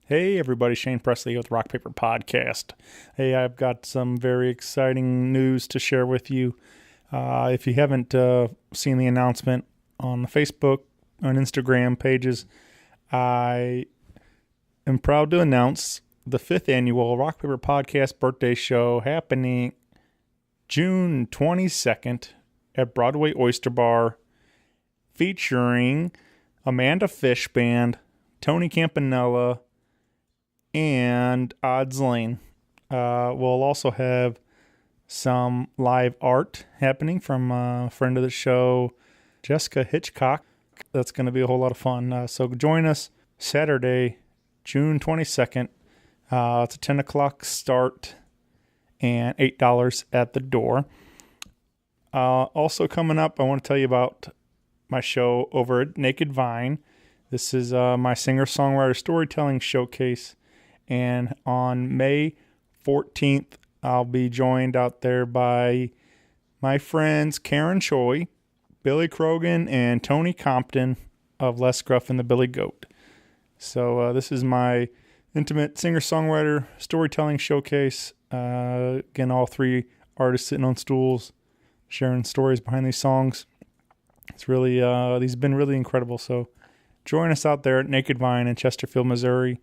Hey everybody, Shane Presley with Rock Paper Podcast. Hey, I've got some very exciting news to share with you. If you haven't seen the announcement on the Facebook and Instagram pages, I am proud to announce the 5th annual Rock Paper Podcast birthday show happening June 22nd at Broadway Oyster Bar, featuring Amanda Fish Band, Tony Campanella, and Odds Lane. We'll also have some live art happening from a friend of the show, Jessica Hitchcock. That's going to be a whole lot of fun. So join us Saturday, June 22nd. It's a 10 o'clock start and $8 at the door. Also coming up, I want to tell you about my show over at Naked Vine. This is my singer-songwriter storytelling showcase. And on May 14th, I'll be joined out there by my friends Karen Choi, Billy Crogan, and Tony Compton of Les Gruff and the Billy Goat. So this is my intimate singer-songwriter storytelling showcase. Again, all three artists sitting on stools, sharing stories behind these songs. It's really, these have been really incredible. So join us out there at Naked Vine in Chesterfield, Missouri.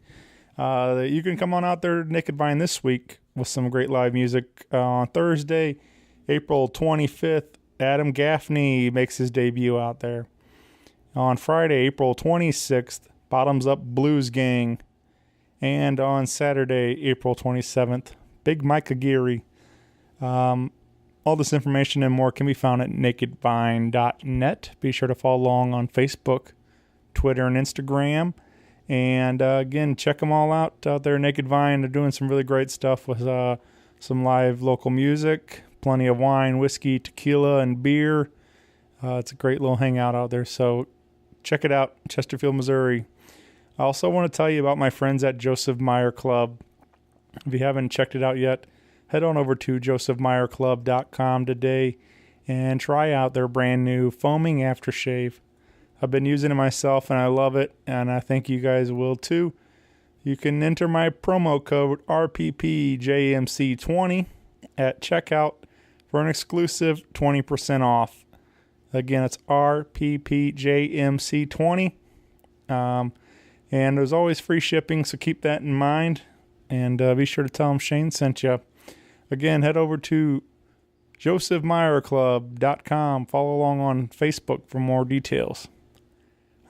You can come on out there to Naked Vine this week with some great live music. On Thursday, April 25th, Adam Gaffney makes his debut out there. On Friday, April 26th, Bottoms Up Blues Gang. And on Saturday, April 27th, Big Mike Aguirre. All this information and more can be found at nakedvine.net. Be sure to follow along on Facebook, Twitter, and Instagram. And again, check them all out there at Naked Vine. They're doing some really great stuff with some live local music, plenty of wine, whiskey, tequila, and beer. It's a great little hangout out there. So check it out, Chesterfield, Missouri. I also want to tell you about my friends at Joseph Meyer Club. If you haven't checked it out yet, head on over to josephmeyerclub.com today and try out their brand new foaming aftershave. I've been using it myself, and I love it, and I think you guys will too. You can enter my promo code RPPJMC20 at checkout for an exclusive 20% off. Again, it's RPPJMC20. And there's always free shipping, so keep that in mind. And be sure to tell them Shane sent you. Again, head over to josephmeyerclub.com. Follow along on Facebook for more details.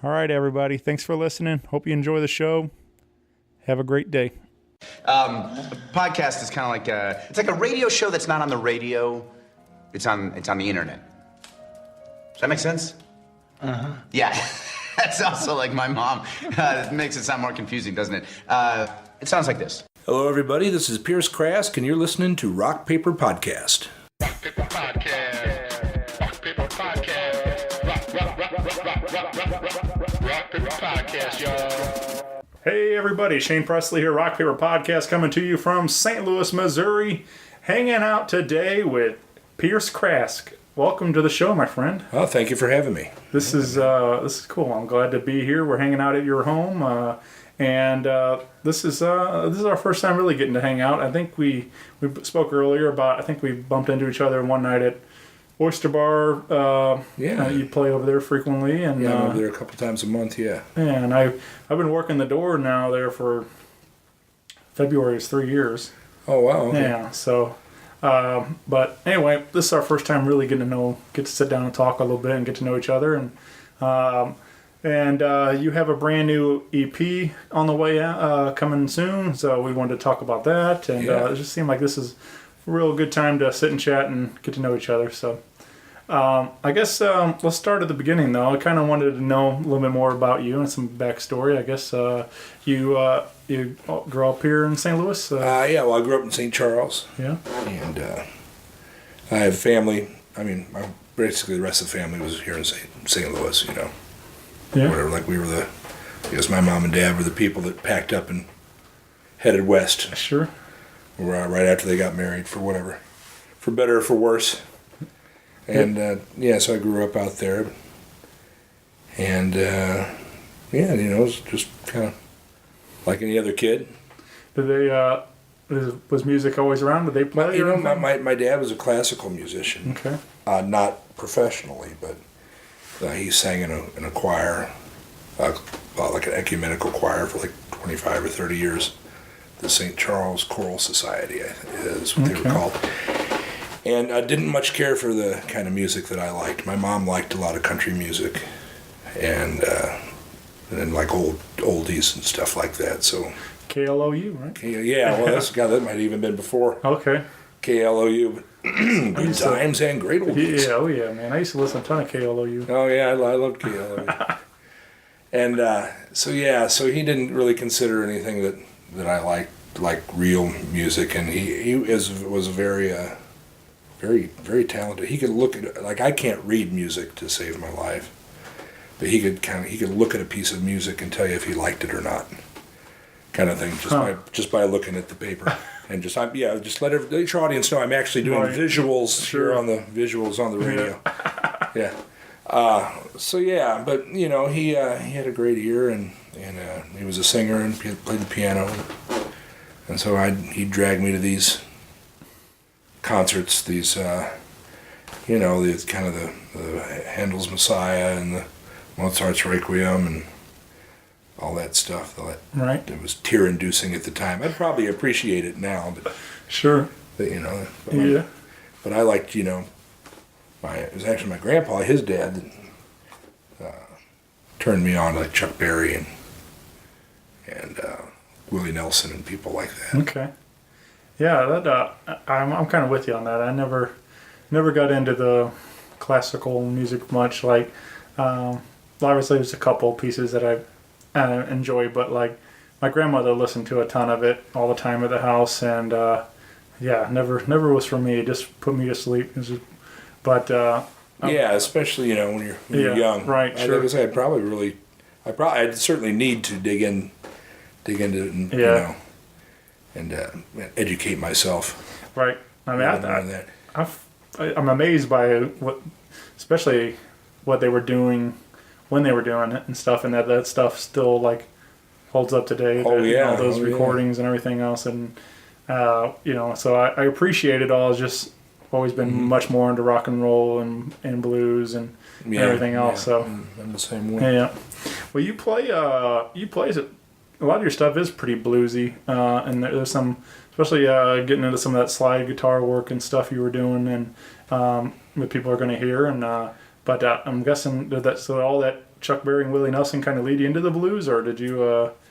All right, everybody. Thanks for listening. Hope you enjoy the show. Have a great day. A podcast is kind of like it's like a radio show that's not on the radio. It's on the internet. Does that make sense? Uh-huh. Yeah. That's also like my mom. It makes it sound more confusing, doesn't it? It sounds like this. Hello, everybody. This is Pierce Crask, and you're listening to Rock Paper Podcast. Rock Paper Podcast. Rock Paper Podcast. Rock Paper Podcast, y'all. Hey, everybody. Shane Presley here, Rock Paper Podcast, coming to you from St. Louis, Missouri. Hanging out today with Pierce Crask. Welcome to the show, my friend. Oh, thank you for having me. This is cool. I'm glad to be here. We're hanging out at your home, and this is our first time really getting to hang out. I think we spoke earlier about. I think we bumped into each other one night at Oyster Bar. Yeah, you play over there frequently, and yeah, I'm over there a couple times a month. Yeah, and I've been working the door now there for February is 3 years. Oh wow. Okay. Yeah, so. But anyway, this is our first time really get to sit down and talk a little bit and get to know each other. And you have a brand new EP on the way out, coming soon. So we wanted to talk about that. And it just seemed like this is a real good time to sit and chat and get to know each other. So I guess let's start at the beginning, though. I kind of wanted to know a little bit more about you and some backstory. I guess you grew up here in St. Louis? Yeah, well, I grew up in St.Charles. Yeah. And I have family. I mean, basically the rest of the family was here in St. Louis, you know. Yeah. Whatever, like we were I guess my mom and dad were the people that packed up and headed west. Sure. Right after they got married, for whatever. For better or for worse. And, so I grew up out there. And, it was just kind of like any other kid. Did they? Was music always around? Did they play? My dad was a classical musician. Okay. Not professionally, but he sang in a choir, like an ecumenical choir for like 25 or 30 years. The St.Charles Choral Society is what they were called. And I didn't much care for the kind of music that I liked. My mom liked a lot of country music, and like oldies and stuff like that. So KLOU, right? Yeah, well, that might have even been before. Okay. KLOU, good times and great oldies. Yeah, oh yeah, man. I used to listen to a ton of KLOU. Oh yeah, I loved KLOU. And so he didn't really consider anything that I liked like real music, and he was very very talented. He could look at, like, I can't read music to save my life, but he could look at a piece of music and tell you if he liked it or not, kind of thing, just by looking at the paper. And just let your audience know I'm actually doing visuals here on the radio. Yeah. But he had a great ear, and he was a singer and played the piano, and so he'd drag me to these concerts, these these kind of the Handel's Messiah and the Mozart's Requiem and all that stuff. It was tear-inducing at the time. I'd probably appreciate it now, but sure. But, Yeah. But I liked, it was actually my grandpa, his dad, that turned me on to like Chuck Berry and Willie Nelson and people like that. Okay. Yeah, I'm kind of with you on that. I never got into the classical music much. Like, obviously, there's a couple pieces that I enjoy, but like my grandmother listened to a ton of it all the time at the house, and never was for me. It just put me to sleep. Especially when you're young, right? Sure. Like I said, I'd certainly need to dig into it, and educate myself. Right. I mean, I'm amazed by especially what they were doing when they were doing it and stuff, and that stuff still like holds up today. All those recordings and everything else, and so I appreciate it all. It's just always been much more into rock and roll and blues and everything else. So I'm the same way. Yeah. Well, you play a lot of your stuff is pretty bluesy, and there's some, especially getting into some of that slide guitar work and stuff you were doing, and that people are going to hear. And but I'm guessing so all that Chuck Berry and Willie Nelson kind of lead you into the blues, or did you?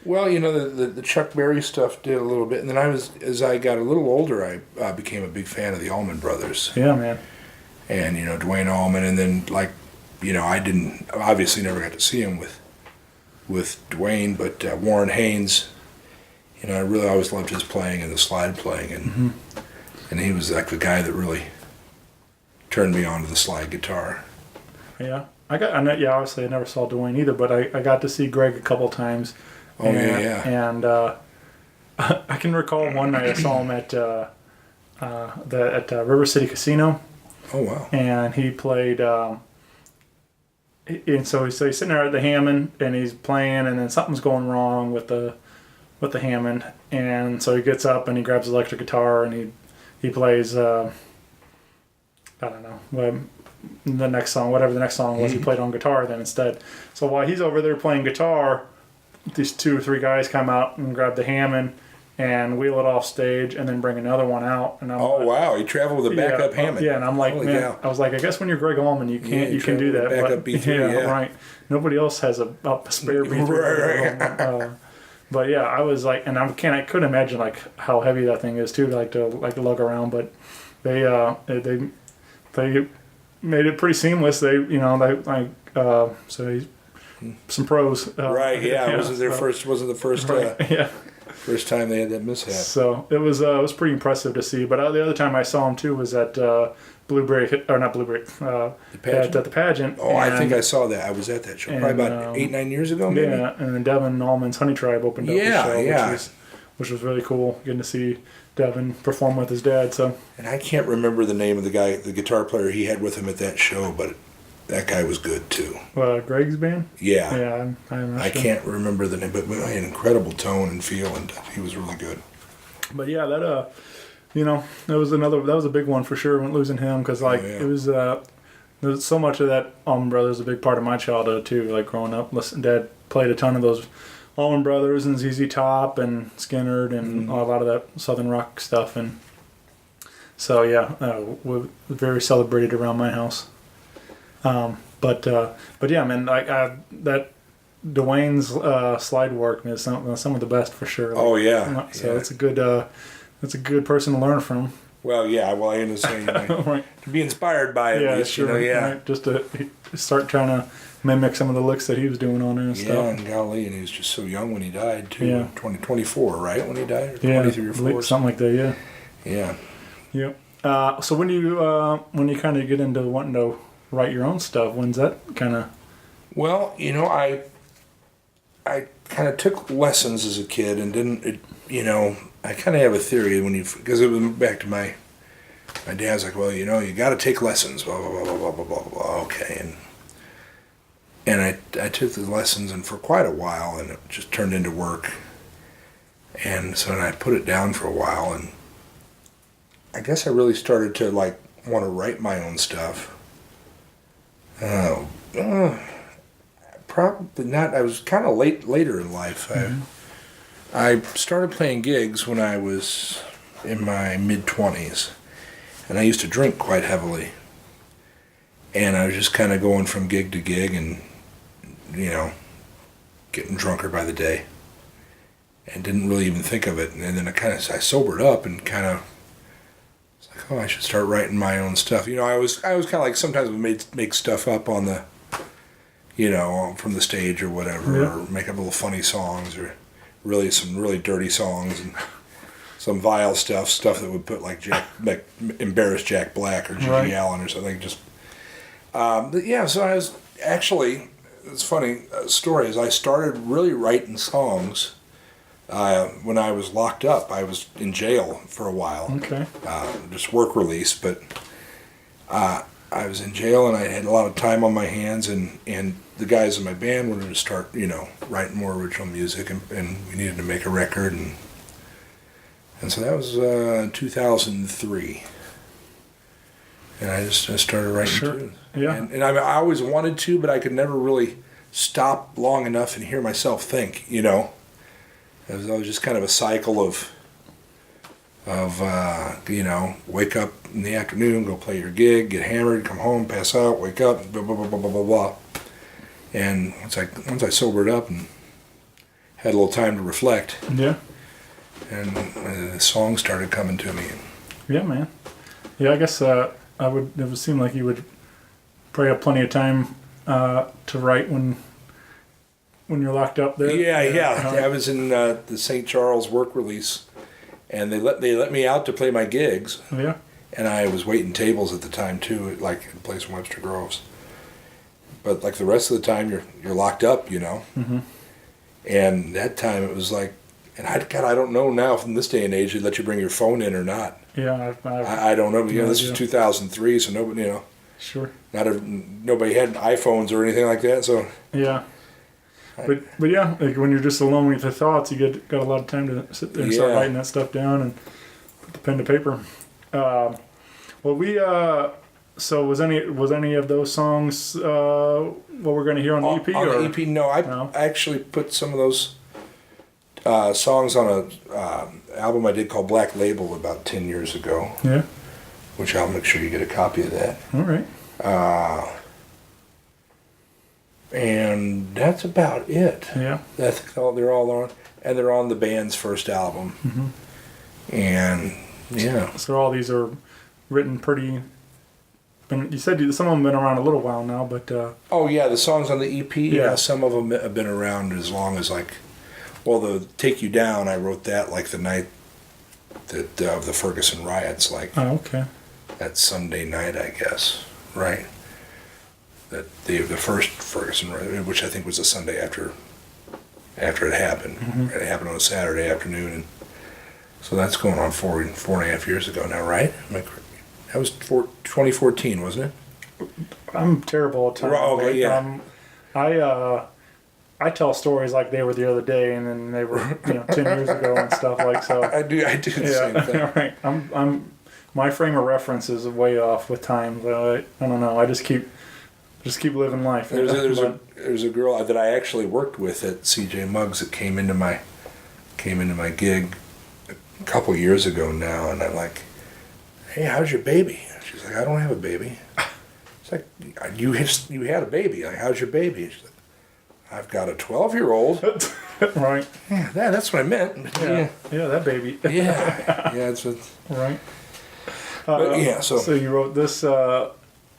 Well, the Chuck Berry stuff did a little bit, and then as I got a little older, I became a big fan of the Allman Brothers. Yeah, man. And Duane Allman, and then I didn't obviously never got to see him with Duane, but Warren Haynes, I really always loved his playing and the slide playing, and he was like the guy that really turned me on to the slide guitar. Yeah, obviously I never saw Duane either, but I got to see Greg a couple times. Oh, and I can recall one night I saw him at River City Casino. Oh wow! And he played. And so he's sitting there at the Hammond, and he's playing, and then something's going wrong with the Hammond, and so he gets up and he grabs his electric guitar and he plays I don't know the next song, whatever the next song was, he played on guitar then instead. So while he's over there playing guitar, these 2 or 3 guys come out and grab the Hammond and wheel it off stage, and then bring another one out. And wow! He traveled with a backup Hammond. Yeah, and I'm like, holy man, cow. I was like, I guess when you're Greg Allman, you can do that. Backup B3, right. Nobody else has a spare B3. Right. But yeah, I was like, and I couldn't imagine like how heavy that thing is too, to lug around. But they made it pretty seamless. So he's some pros. Right. Yeah. Wasn't the first. Yeah. First time they had that mishap. So it was pretty impressive to see. But the other time I saw him too was at not Blueberry, at the pageant. Oh, I think I saw that. I was at that show probably about 8-9 years ago, maybe. Yeah, and then Devin Allman's Honey Tribe opened up the show, which was really cool, getting to see Devin perform with his dad. So. And I can't remember the name of the guy, the guitar player he had with him at that show, but that guy was good too. Greg's band? Yeah. Yeah, I'm I sure. can't remember the name, but he had an incredible tone and feel, and he was really good. But yeah, that that was a big one for sure when losing him, because yeah. it was there was so much of that Allman Brothers, a big part of my childhood too. Like growing up, Dad played a ton of those Allman Brothers and ZZ Top and Skinner and a lot of that Southern rock stuff, and so yeah, we're very celebrated around my house. But yeah, man, that Dwayne's slide work is some of the best for sure. Oh yeah, so it's a good person to learn from. Well, yeah, I understand. Right. To be inspired by it, Yeah, at least, sure. Right. Just to start trying to mimic some of the licks that he was doing on there and yeah, stuff. and golly, and he was just so young when he died too. Yeah. 24, right? When he died, or Yeah, 23 or 4, something like that. Yeah. Yeah. Yep. So when you kind of get into wanting to write your own stuff, when's that kind of? Well, I kind of took lessons as a kid and didn't, I kind of have a theory because it was back to my dad's like, well, you got to take lessons, blah, blah, blah, blah, blah, blah, blah, okay. And I took the lessons and for quite a while, and it just turned into work. And so then I put it down for a while, and I guess I really started to want to write my own stuff. Probably not. I was kind of later in life. Mm-hmm. I started playing gigs when I was in my mid-20s, and I used to drink quite heavily. And I was just kind of going from gig to gig and, getting drunker by the day, and didn't really even think of it. And then I sobered up and kind of was like, oh, I should start writing my own stuff. I was kind of like sometimes make stuff up on the, from the stage or whatever, yeah. or make up little funny songs or some really dirty songs and some vile stuff that would put embarrass Jack Black or Jimmy right. Allen or something. Just, so I was actually, it's funny, story is I started really writing songs when I was locked up. I was in jail for a while. Okay. Just work release, but I was in jail and I had a lot of time on my hands, and the guys in my band wanted to start, writing more original music, and we needed to make a record, and so that was 2003. And I started writing tunes. Yeah. And I always wanted to, but I could never really stop long enough and hear myself think, It was always just kind of a cycle of wake up in the afternoon, go play your gig, get hammered, come home, pass out, wake up, blah, blah, blah, blah, blah, blah, blah. And once I sobered up and had a little time to reflect, yeah, and the songs started coming to me. Yeah, man. Yeah, I guess it would seem like you would probably have plenty of time to write when you're locked up there. Yeah. I was in the St.Charles work release, and they let me out to play my gigs. Yeah. And I was waiting tables at the time too, at a place in Webster Groves. But the rest of the time, you're locked up, Mm-hmm. And that time it was and I don't know now from this day and age, they let you bring your phone in or not. Yeah, I don't know. This was 2003, so nobody, Sure. Nobody had iPhones or anything like that, so. Yeah. But yeah, when you're just alone with your thoughts, you got a lot of time to sit there and start writing that stuff down and put the pen to paper. So was any of those songs what we're going to hear on the EP? On the EP, no. I actually put some of those songs on a album I did called Black Label about 10 years ago. Yeah. Which I'll make sure you get a copy of that. All right. And that's about it. Yeah. They're all on, and they're on the band's first album. Mm-hmm. And yeah. So all these are written pretty. You said some of them have been around a little while now, but. Oh yeah, the songs on the EP. Yeah, some of them have been around as long as the Take You Down. I wrote that the night that of the Ferguson riots. Oh, okay. That Sunday night, I guess. Right. That the first Ferguson riot, which I think was the Sunday after it happened. Mm-hmm. It happened on a Saturday afternoon, and so that's going on 4.5 years ago now, right? That was 2014, wasn't it? I'm terrible at time. Okay, yeah. I tell stories like they were the other day, and then they were 10 years ago and stuff like so. I do the same thing. Right. I'm my frame of reference is way off with time. I don't know. I just keep living life. There's a girl that I actually worked with at CJ Muggs that came into my gig a couple years ago now, and I'm like, "Hey, how's your baby?" She's like, "I don't have a baby." It's like, "You had a baby. Like, how's your baby?" She's like, "I've got a 12-year-old." Right. Yeah, that's what I meant. Yeah, that baby. Yeah, it's right. But yeah, so you wrote this. So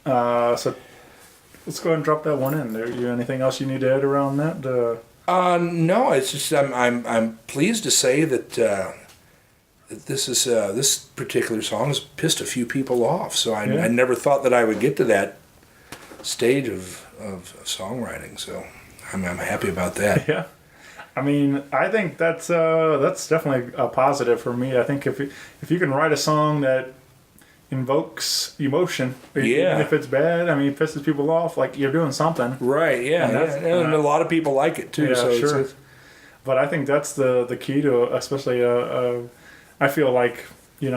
let's go ahead and drop that one in. There, you anything else you need to add around that? No, it's just I'm pleased to say that this particular song has pissed a few people off. So I never thought that I would get to that stage of songwriting. So I'm happy about that. Yeah, I mean, I think that's definitely a positive for me. I think if you can write a song that invokes emotion, even if it's bad, I mean, it pisses people off, like you're doing something. Right, and a lot of people like it too. Yeah, so sure. But I think that's the key to, especially, I feel like, you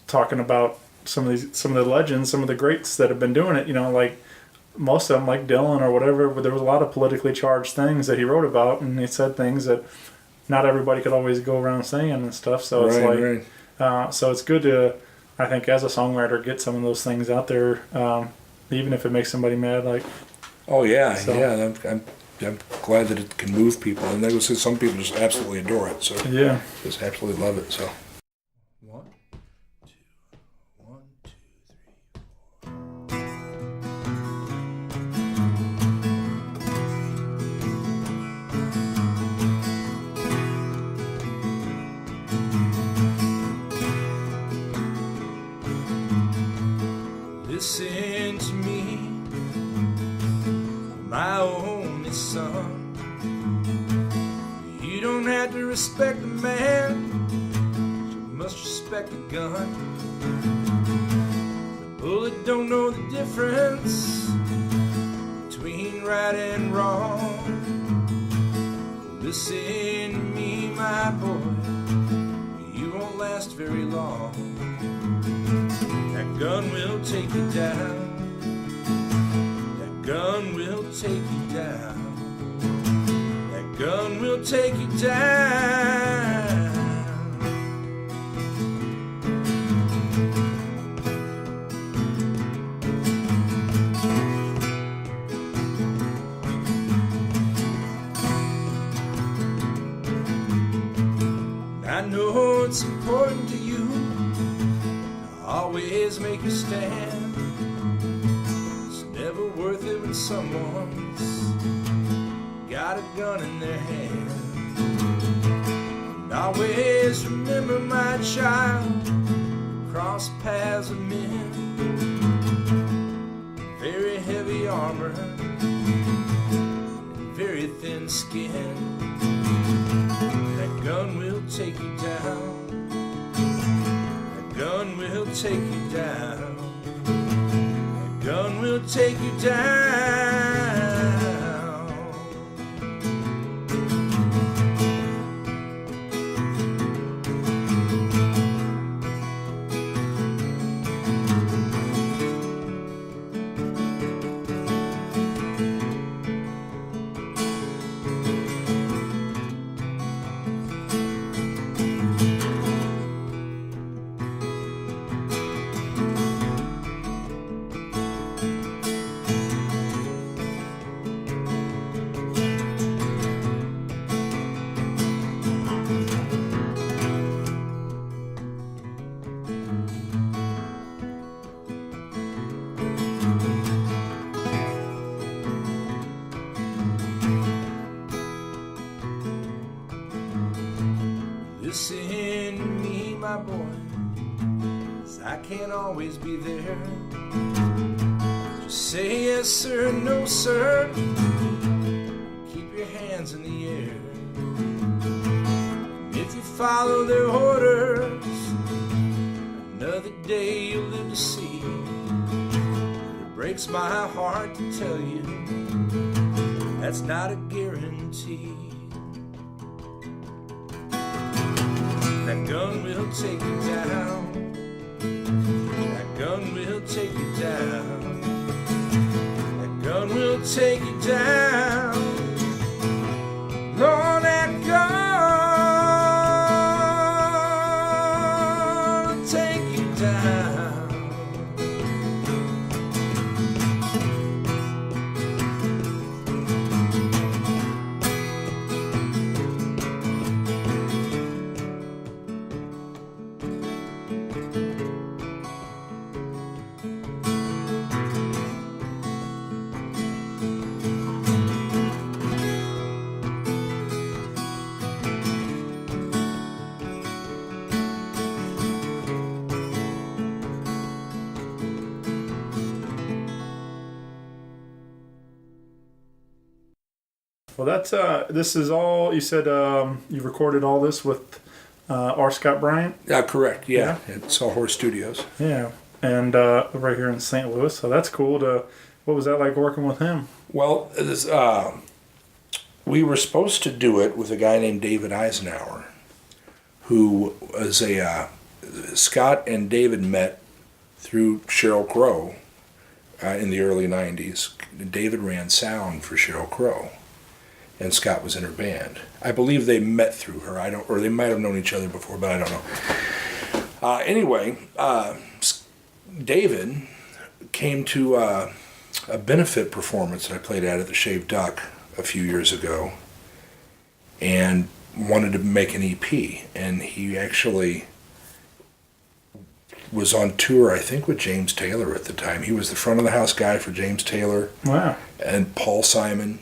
talking about some of the legends, some of the greats that have been doing it, like most of them, like Dylan or whatever, but there was a lot of politically charged things that he wrote about, and he said things that not everybody could always go around saying and stuff, so it's so it's good to, I think, as a songwriter, get some of those things out there, even if it makes somebody mad. Like, I'm glad that it can move people, and some people just absolutely adore it. So just absolutely love it. So 1, 2, 1, 2, 3, 4. Listen to me, my only son. You don't have to respect a man, you must respect a gun. The bullet don't know the difference between right and wrong. Listen to me, my boy, you won't last very long. That gun will take you down. That gun will take you down. That gun will take you down. I know it's important to you to always make a stand. It's never worth it when someone's got a gun in their hand. And always remember, my child, cross paths of men, very heavy armor and very thin skin. That gun will take you down. That gun will take you down. That gun will take you down. Listen to me, my boy, 'cause I can't always be there. Just say yes sir, no sir. Keep your hands in the air. And if you follow their orders, another day you'll live to see breaks my heart to tell you that's not a guarantee. That gun will take you down. That gun will take you down. That gun will take you down. Lord, that gun will take you down. Well, that's this is all you said. You recorded all this with R. Scott Bryant. Correct. Yeah, at Sawhorse Studios. Yeah, and right here in St. Louis. So that's cool. What was that like working with him? Well, we were supposed to do it with a guy named David Eisenhower, who was Scott and David met through Sheryl Crow in the early 90s. David ran sound for Sheryl Crow, and Scott was in her band. I believe they met through her. Or they might have known each other before, but I don't know. Anyway, David came to a benefit performance that I played at the Shaved Duck a few years ago, and wanted to make an EP. And he actually was on tour, I think, with James Taylor at the time. He was the front of the house guy for James Taylor. Wow. And Paul Simon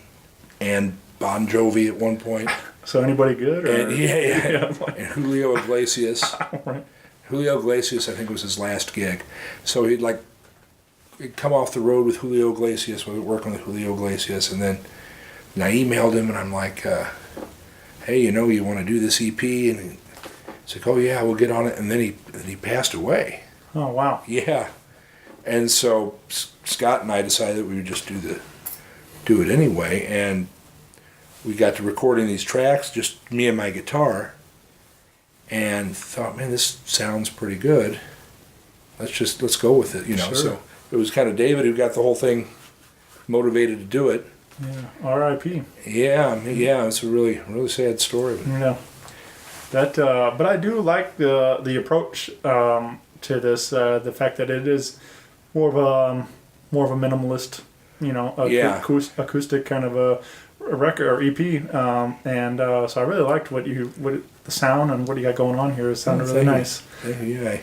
and Bon Jovi at one point. So anybody good? Or? And, yeah. And Julio Iglesias. Right. Julio Iglesias, I think, was his last gig. So he'd come off the road with Julio Iglesias, working with Julio Iglesias, and I emailed him, and I'm like, hey, you want to do this EP? And he's like, oh yeah, we'll get on it. And then he passed away. Oh wow. Yeah. And so Scott and I decided that we would just do it anyway, and we got to recording these tracks, just me and my guitar, and thought, man, this sounds pretty good. Let's go with it, Sure. So it was kind of David who got the whole thing motivated to do it. Yeah. R.I.P. Yeah, it's a really, really sad story. Yeah. That, but I do like the approach to this. The fact that it is more of a minimalist, acoustic kind of a record or EP, and so I really liked what the sound and what you got going on here. It sounded really nice. Yeah.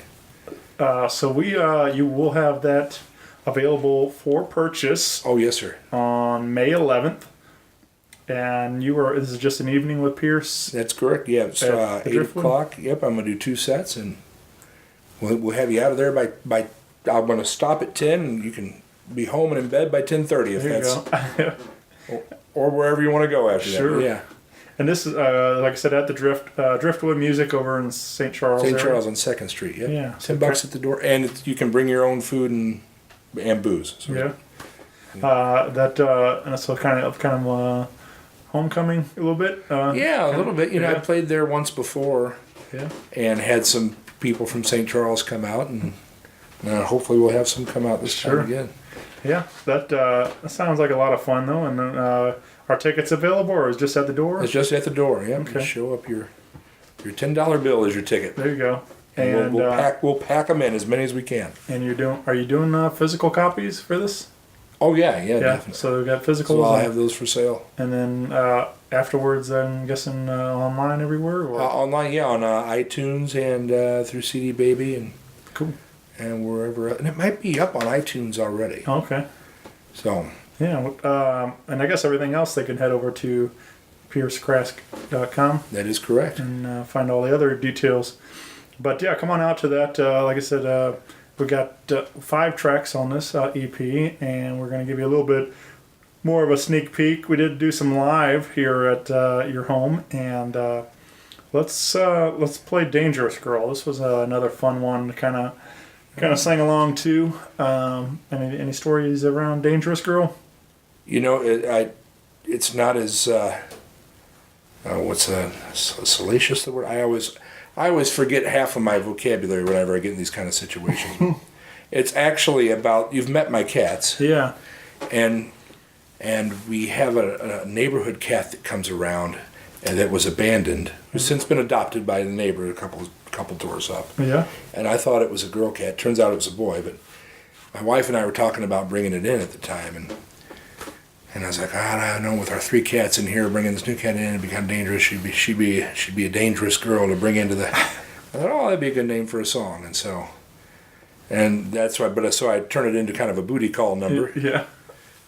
So you will have that available for purchase. Oh yes, sir. On May 11th. And this is just an evening with Pierce? That's correct, yeah. It's 8 o'clock. Yep, I'm going to do 2 sets, and we'll have you out of there by I'm going to stop at 10, and you can be home and in bed by 10:30 if that's... or wherever you want to go after sure. that. Yeah. And this is, like I said, at the Driftwood Music over in St. Charles. St. Charles on 2nd Street, yep. Yeah. $10 at the door, and you can bring your own food and booze. So. Yeah. And so kind of homecoming a little bit. Yeah, a little bit. I played there once before. Yeah. And had some people from St. Charles come out, and hopefully we'll have some come out this time again. Yeah, that sounds like a lot of fun though. And are tickets available, or is it just at the door? It's just at the door. Yeah. Okay. You show up your $10 bill is your ticket. There you go. And we'll pack them in as many as we can. And are you doing physical copies for this? Oh yeah, definitely. So we've got physicals. So I'll have those for sale. And then afterwards, I'm guessing online everywhere. Or? Online, yeah, on iTunes and through CD Baby and cool. And wherever, and it might be up on iTunes already. Okay. So. Yeah, and I guess everything else they can head over to piercecrask.com. That is correct. And find all the other details. But yeah, come on out to that. Like I said, we got 5 tracks on this EP, and we're going to give you a little bit more of a sneak peek. We did do some live here at your home, and let's play Dangerous Girl. This was another fun one to kind of kind of sang along to. Any stories around Dangerous Girl? You know, it's not as salacious the word. I always forget half of my vocabulary whenever I get in these kind of situations. It's actually about, you've met my cats. Yeah. And we have a neighborhood cat that comes around and that was abandoned, who's since been adopted by the neighbor a couple doors up. Yeah. And I thought it was a girl cat. Turns out it was a boy, but my wife and I were talking about bringing it in at the time, and I was like, I don't know, with our 3 cats in here, bringing this new cat in, it'd be kind of dangerous. She'd be a dangerous girl to bring into the. I thought, oh, that'd be a good name for a song, and that's why. But so I turned it into kind of a booty call number. Yeah.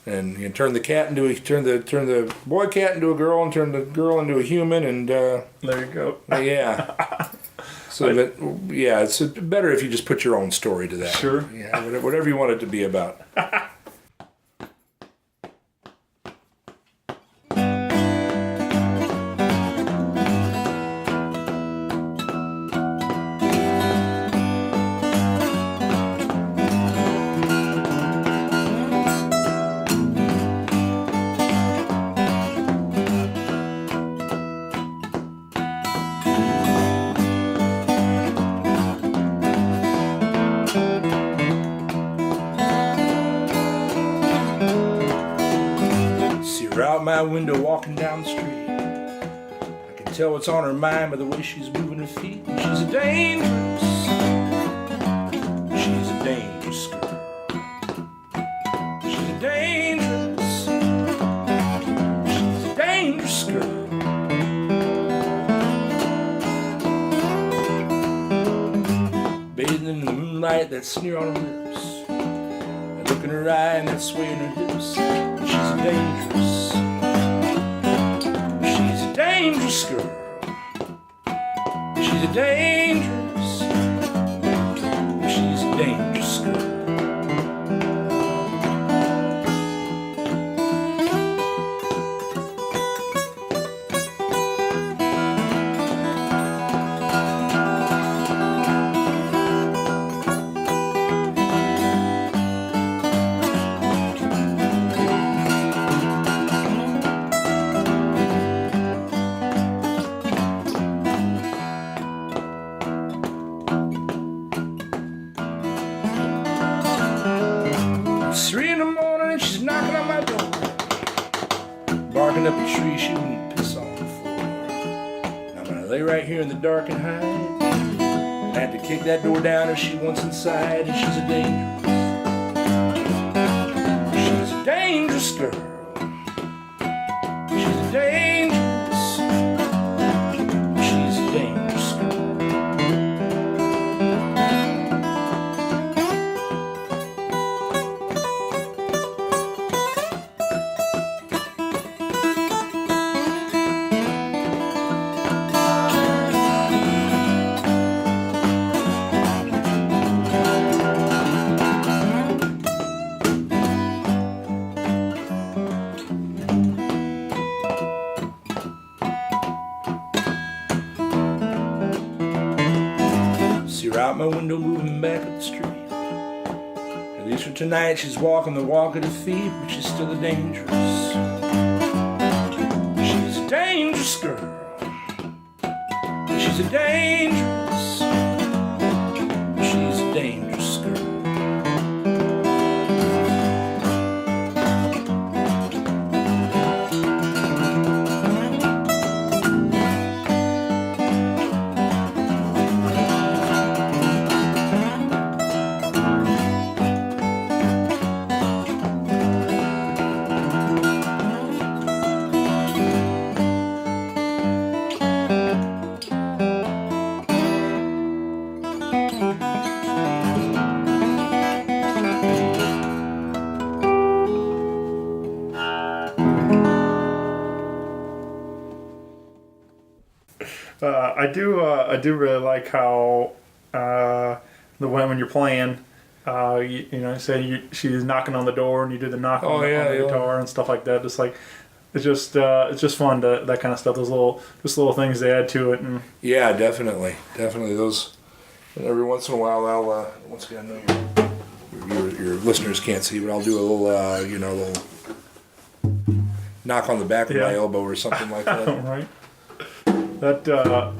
And you turn the boy cat into a girl, and turn the girl into a human, and there you go. Yeah. So it's better if you just put your own story to that. Sure. Yeah, whatever you want it to be about. Out my window walking down the street, I can tell what's on her mind by the way she's moving her feet. She's a dangerous girl. She's a dangerous girl. Bathing in the moonlight, that sneer on her lips, that look in her eye and that sway in her hips. She's a dangerous girl. She's a dangerous girl. Barking up a tree, she wouldn't piss on the floor. I'm gonna lay right here in the dark and hide. I had to kick that door down if she wants inside. And she's a dangerous girl. She's a dangerous girl. Out my window moving back up the street. At least for tonight she's walking the walk of defeat, but she's still a dangerous. She's a dangerous girl. She's a dangerous girl. I do really like how when you're playing, you say she's knocking on the door and you do the knock on the guitar and stuff like that. Just like it's just fun to that kind of stuff. Those little things they add to it. And yeah, definitely those. And every once in a while, I'll once again, I know your listeners can't see, but I'll do a little, little knock on the back of my elbow or something like that. Right. That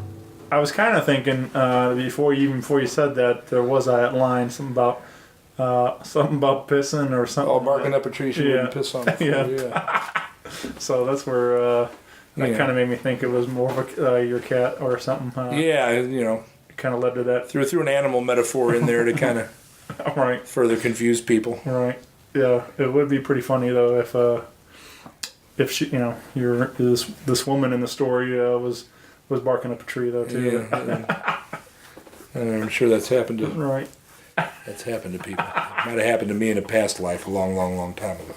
I was kind of thinking before you said that there was that line something about pissing or something. Oh, barking up a tree, she wouldn't piss on the floor. Yeah. So that's where that kind of made me think it was more of your cat or something. Yeah, it kind of led to that. Threw an animal metaphor in there to kind of right further confuse people. Right. Yeah, it would be pretty funny though if she, this woman in the story was barking up a tree though too. Yeah. And I'm sure that's happened to. Right. That's happened to people. It might have happened to me in a past life, a long, long, long time ago.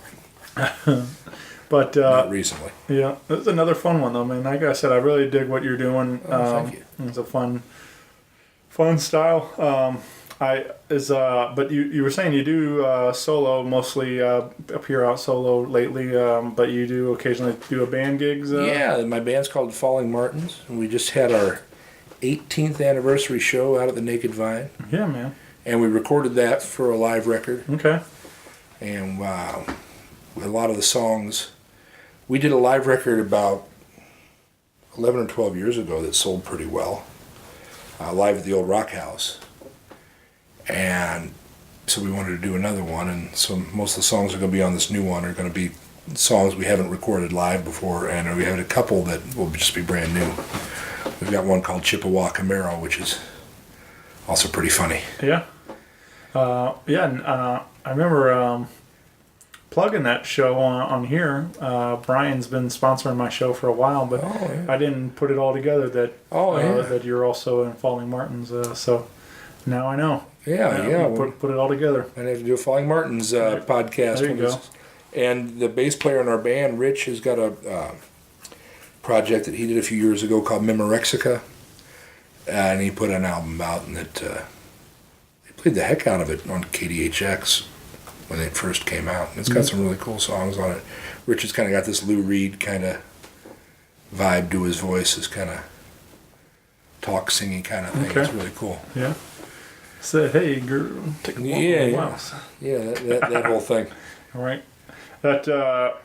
But not recently. Yeah, it's another fun one though, man. Like I said, I really dig what you're doing. Thank you. It's a fun style. But you were saying you do solo mostly up here out solo lately, but you do occasionally do a band gigs. Yeah, my band's called Falling Martins, and we just had our 18th anniversary show out at the Naked Vine. Yeah, man. And we recorded that for a live record. Okay. And wow, a lot of the songs. We did a live record about 11 or 12 years ago that sold pretty well, live at the old Rock House. And so we wanted to do another one, and so most of the songs that are going to be on this new one are going to be songs we haven't recorded live before, and we have a couple that will just be brand new. We've got one called Chippewa Camaro, which is also pretty funny. Yeah. I remember plugging that show on here. Brian's been sponsoring my show for a while, but I didn't put it all together that you're also in Falling Martins. So now I know. Yeah. Put it all together. I have to do a Falling Martins podcast. There you go. And the bass player in our band, Rich, has got a project that he did a few years ago called Memorexica, and he put an album out, and they played the heck out of it on KDHX when it first came out. And it's got some really cool songs on it. Rich has kind of got this Lou Reed kind of vibe to his voice, this kind of talk singing kind of thing. Okay. It's really cool. Yeah. Say, hey girl, take a walk on the mouse. Yeah, that whole thing. All right. That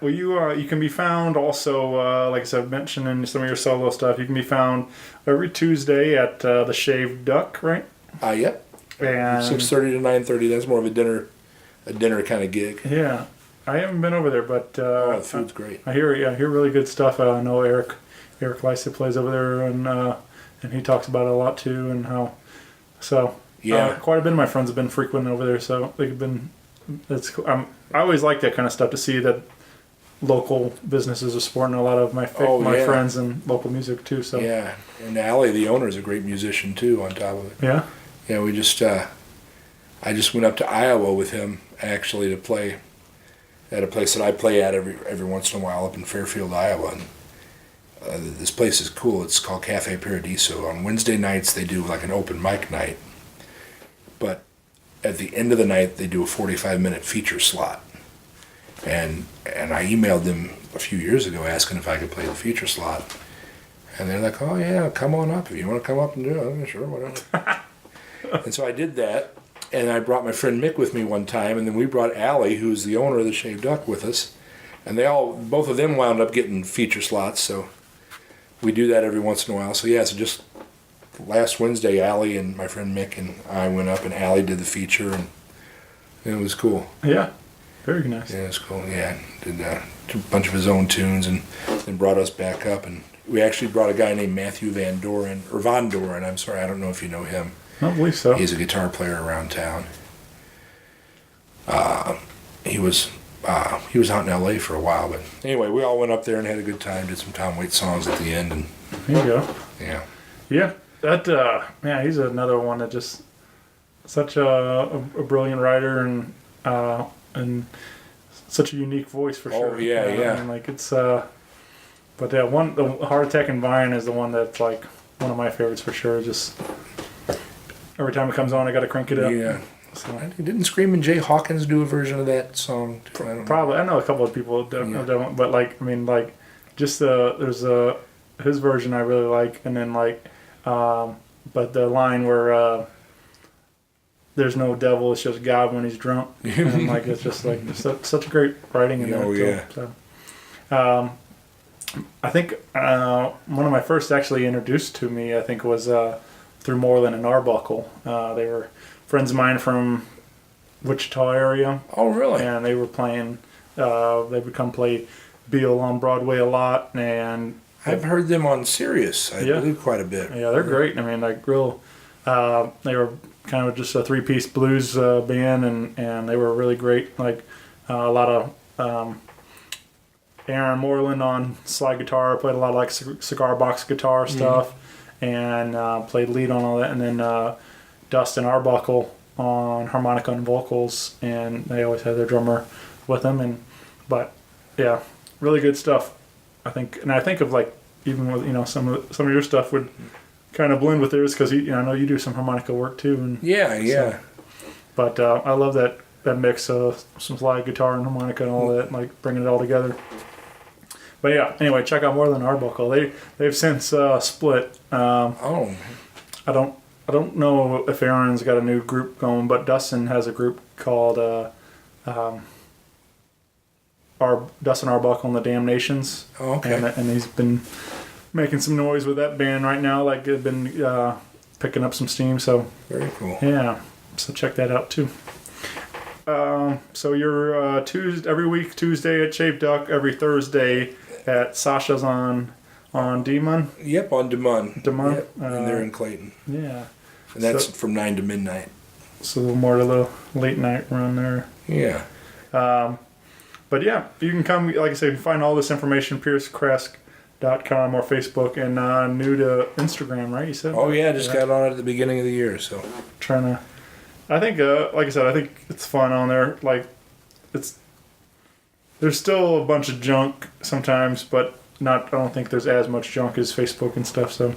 you can be found also, like I said, mentioned in some of your solo stuff. You can be found every Tuesday at the Shaved Duck, right? Yep. And 6:30 to 9:30. That's more of a dinner kind of gig. Yeah, I haven't been over there, but the food's great. I hear really good stuff. I know Eric Lysa plays over there, and he talks about it a lot too, and how quite a bit of my friends have been frequenting over there, so they've been. I always like that kind of stuff to see that local businesses are supporting a lot of my friends and local music too. So yeah, and Allie, the owner, is a great musician too. On top of it, yeah. We just I just went up to Iowa with him actually to play at a place that I play at every once in a while up in Fairfield, Iowa. And this place is cool. It's called Cafe Paradiso. On Wednesday nights they do like an open mic night, but at the end of the night they do a 45-minute feature slot. And I emailed them a few years ago asking if I could play the feature slot. And they're like, oh yeah, come on up. If you want to come up and do it, I'm sure, whatever. And so I did that. And I brought my friend Mick with me one time, and then we brought Allie, who's the owner of the Shaved Duck, with us. And both of them wound up getting feature slots, so we do that every once in a while. So yeah, so just last Wednesday, Allie and my friend Mick and I went up, and Allie did the feature, and it was cool. Yeah, very nice. Yeah, it was cool. Yeah, did a bunch of his own tunes, and then brought us back up. And we actually brought a guy named Matthew Van Doren, I'm sorry, I don't know if you know him. I don't believe so. He's a guitar player around town. He was out in L.A. for a while, but anyway, we all went up there and had a good time. Did some Tom Waits songs at the end, and there you go. Yeah. Yeah, that he's another one that just such a brilliant writer and such a unique voice for sure. Oh yeah, yeah. I mean, like it's but the Heart Attack and Vine is the one that's like one of my favorites for sure. Just every time it comes on, I got to crank it up. Yeah. So. Didn't Screamin' Jay Hawkins do a version of that song? Probably. I know a couple of people don't, but like, I mean, like, just there's his version I really like, and then like, but the line where there's no devil, it's just God when he's drunk. And like it's just like such a great writing in there. Oh, too. yeah. So, I think one of my first actually introduced to me, I think, was through Moreland and Arbuckle. They were friends of mine from Wichita area. Oh, really? And they were playing. They would come play Beale on Broadway a lot, and I've heard them on Sirius, I believe, quite a bit. yeah, they're great. I mean, like real. They were kind of just a 3-piece blues band, and they were really great. Like a lot of Aaron Moreland on slide guitar, played a lot of like cigar box guitar stuff, and played lead on all that. And then Dustin Arbuckle on harmonica and vocals, and they always had their drummer with them. But yeah, really good stuff. I think of like even with some of your stuff would kind of blend with theirs because I know you do some harmonica work too. And Yeah. so, but I love that mix of some slide guitar and harmonica and all that, like bringing it all together. But yeah, anyway, check out More Than Arbuckle. They've since split. Oh. I don't know if Aaron's got a new group going, but Dustin has a group called Dustin Arbuckle and the Damnations. Oh, okay. And he's been making some noise with that band right now. Like they've been picking up some steam. So Very cool. yeah, so check that out too. So you're every week Tuesday at Shaved Duck, every Thursday at Sasha's on Demon. Yep, on Demon. Yep, and they're in Clayton. Yeah. And that's from 9 to midnight. So a little more to the late night run there. Yeah. But yeah, you can come, like I said, you can find all this information, piercecrask.com or Facebook, and new to Instagram, right? You said? Oh, yeah, just got on it at the beginning of the year, so. I think, like I said, I think it's fun on there. Like, there's still a bunch of junk sometimes, but I don't think there's as much junk as Facebook and stuff, so